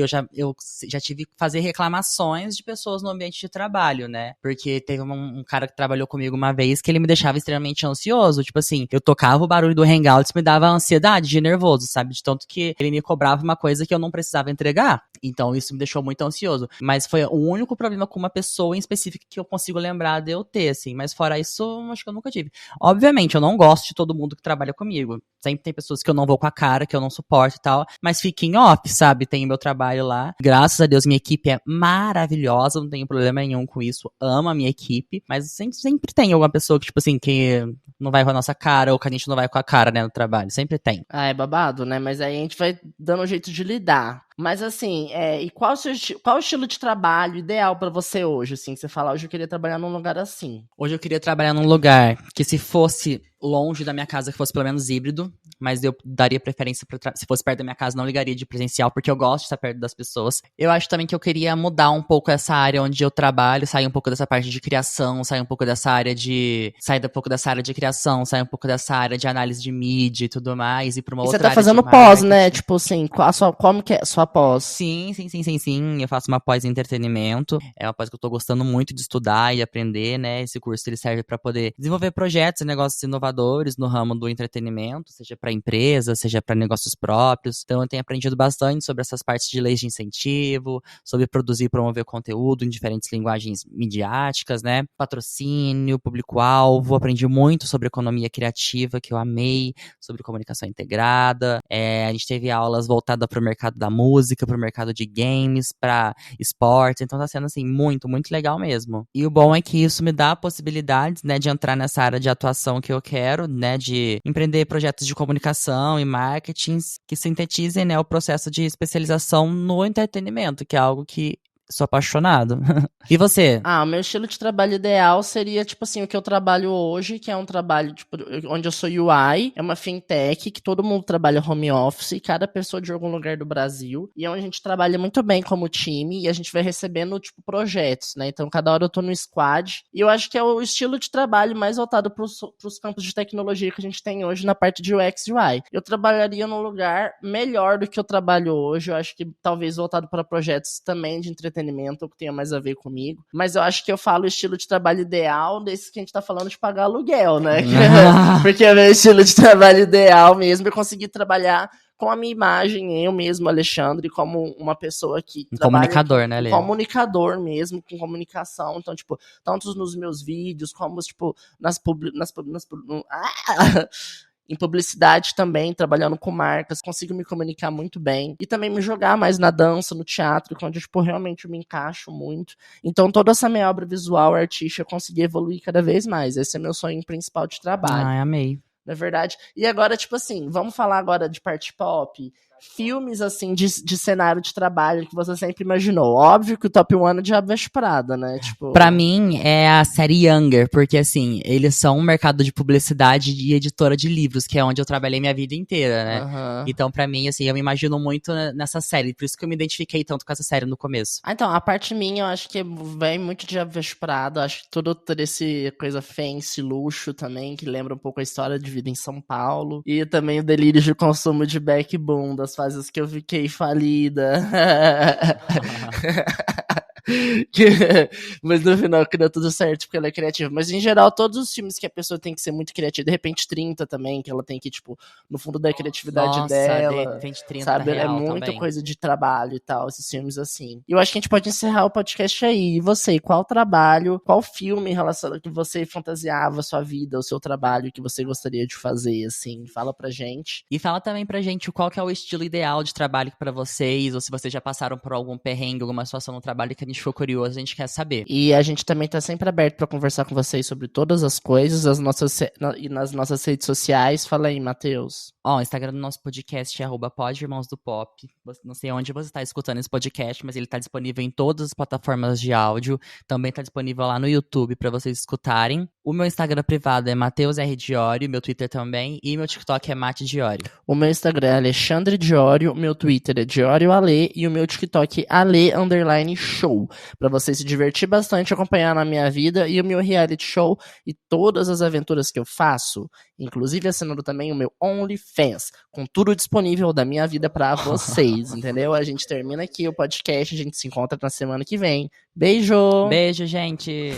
Speaker 2: tive que fazer reclamações de pessoas no ambiente de trabalho, né? Porque teve um cara que trabalhou comigo uma vez que ele me deixava extremamente ansioso. Tipo assim, eu tocava o barulho do Hangouts e me dava ansiedade de nervoso, sabe? De tanto que ele me cobrava uma coisa que eu não precisava entregar. Então isso me deixou muito ansioso. Mas foi o único problema com uma pessoa em específico que eu consigo lembrar de eu ter, assim. Mas fora isso, acho que eu nunca tive. Obviamente, eu não gosto de todo mundo que trabalha comigo. Sempre tem pessoas que eu não vou com a cara, que eu não suporto e tal. Mas fiquem off, sabe? Tem meu trabalho lá. Graças a Deus, minha equipe é maravilhosa. Não tenho problema nenhum com isso. Amo a minha equipe. Mas sempre tem alguma pessoa que, tipo assim, que não vai com a nossa cara ou que a gente não vai com a cara, né, no trabalho. Sempre tem.
Speaker 1: É babado, né? Mas aí a gente vai dando um jeito de lidar. Mas assim, e qual o estilo de trabalho ideal pra você hoje? Assim, você fala, hoje eu queria trabalhar num lugar assim.
Speaker 2: Hoje eu queria trabalhar num lugar que se fosse longe da minha casa, que fosse pelo menos híbrido. mas eu daria preferência se fosse perto da minha casa, não ligaria de presencial, porque eu gosto de estar perto das pessoas. Eu acho também que eu queria mudar um pouco essa área onde eu trabalho, sair um pouco dessa parte de criação, sair um pouco dessa área de criação, sair um pouco dessa área de análise de mídia e tudo mais, e pra uma outra área.
Speaker 1: Você tá fazendo pós, né? Tipo assim, como que é a sua pós?
Speaker 2: Sim. Eu faço uma pós em entretenimento. É uma pós que eu tô gostando muito de estudar e aprender, né? Esse curso ele serve pra poder desenvolver projetos e negócios inovadores no ramo do entretenimento, seja pra empresa, seja pra negócios próprios. Então eu tenho aprendido bastante sobre essas partes de leis de incentivo, sobre produzir e promover conteúdo em diferentes linguagens midiáticas, né? Patrocínio, público-alvo. Aprendi muito sobre economia criativa, que eu amei, sobre comunicação integrada. A gente teve aulas voltadas para o mercado da música, para o mercado de games, para esportes. Então tá sendo, assim, muito, muito legal mesmo. E o bom é que isso me dá possibilidades, né, de entrar nessa área de atuação que eu quero, né, de empreender projetos de comunicação e marketing que sintetizem, né, o processo de especialização no entretenimento, que é algo que sou apaixonado. E você?
Speaker 1: O meu estilo de trabalho ideal seria, tipo assim, o que eu trabalho hoje, que é um trabalho, tipo, onde eu sou UI, é uma fintech, que todo mundo trabalha home office, cada pessoa de algum lugar do Brasil, e é onde a gente trabalha muito bem como time, e a gente vai recebendo, tipo, projetos, né? Então, cada hora eu tô no squad, e eu acho que é o estilo de trabalho mais voltado pros campos de tecnologia que a gente tem hoje na parte de UX e UI. Eu trabalharia num lugar melhor do que eu trabalho hoje, eu acho que talvez voltado para projetos também de entretenimento, que tenha mais a ver comigo. Mas eu acho que eu falo o estilo de trabalho ideal desse que a gente tá falando de pagar aluguel, né? Porque o meu estilo de trabalho ideal mesmo é conseguir trabalhar com a minha imagem, eu mesmo, Alexandre, como uma pessoa que trabalha...
Speaker 2: Comunicador, né, Lê?
Speaker 1: Comunicador mesmo, com comunicação. Então, tipo, tanto nos meus vídeos, como, tipo, em publicidade também, trabalhando com marcas, consigo me comunicar muito bem. E também me jogar mais na dança, no teatro, onde, tipo, realmente eu me encaixo muito. Então, toda essa minha obra visual, artística, eu consegui evoluir cada vez mais. Esse é meu sonho principal de trabalho.
Speaker 2: Amei.
Speaker 1: Não é verdade? E agora, tipo assim, vamos falar agora de parte pop. Filmes, assim, de cenário de trabalho que você sempre imaginou. Óbvio que o top 1 é Diabo Veste Prada, né? Tipo...
Speaker 2: Pra mim, é a série Younger, porque, assim, eles são um mercado de publicidade e editora de livros, que é onde eu trabalhei minha vida inteira, né?
Speaker 1: Uhum.
Speaker 2: Então, pra mim, assim, eu me imagino muito nessa série, por isso que eu me identifiquei tanto com essa série no começo.
Speaker 1: Então, a parte minha, eu acho que vem muito de Diabo Veste Prada, acho que tudo esse coisa fancy, luxo também, que lembra um pouco a história de vida em São Paulo, e também o delírio de consumo de backboom, das fases que eu fiquei falida. Mas no final que deu tudo certo porque ela é criativa. Mas em geral, todos os filmes que a pessoa tem que ser muito criativa, de repente 30 também, que ela tem que, tipo, no fundo da criatividade dela.
Speaker 2: De repente 30
Speaker 1: sabe?
Speaker 2: Real,
Speaker 1: é muita
Speaker 2: também.
Speaker 1: Coisa de trabalho e tal, esses filmes assim. E eu acho que a gente pode encerrar o podcast aí. E você, qual trabalho, qual filme relacionado que você fantasiava a sua vida, o seu trabalho que você gostaria de fazer, assim? Fala pra gente.
Speaker 2: E fala também pra gente qual que é o estilo ideal de trabalho pra vocês, ou se vocês já passaram por algum perrengue, alguma situação no trabalho que a gente ficou curioso, a gente quer saber.
Speaker 1: E a gente também tá sempre aberto pra conversar com vocês sobre todas as coisas, e nas nossas redes sociais. Fala aí, Matheus.
Speaker 2: O Instagram do nosso podcast é @podirmãosdopop. Não sei onde você está escutando esse podcast, mas ele tá disponível em todas as plataformas de áudio. Também tá disponível lá no YouTube pra vocês escutarem. O meu Instagram privado é Matheus R. Diório, meu Twitter também, e meu TikTok é Mate Diório.
Speaker 1: O meu Instagram é Alexandre Diório, o meu Twitter é Diório Ale, e o meu TikTok é Ale_show. Pra você se divertir bastante, acompanhar na minha vida e o meu reality show e todas as aventuras que eu faço, inclusive assinando também o meu OnlyFans, com tudo disponível da minha vida pra vocês, entendeu? A gente termina aqui o podcast, a gente se encontra na semana que vem. Beijo!
Speaker 2: Beijo, gente!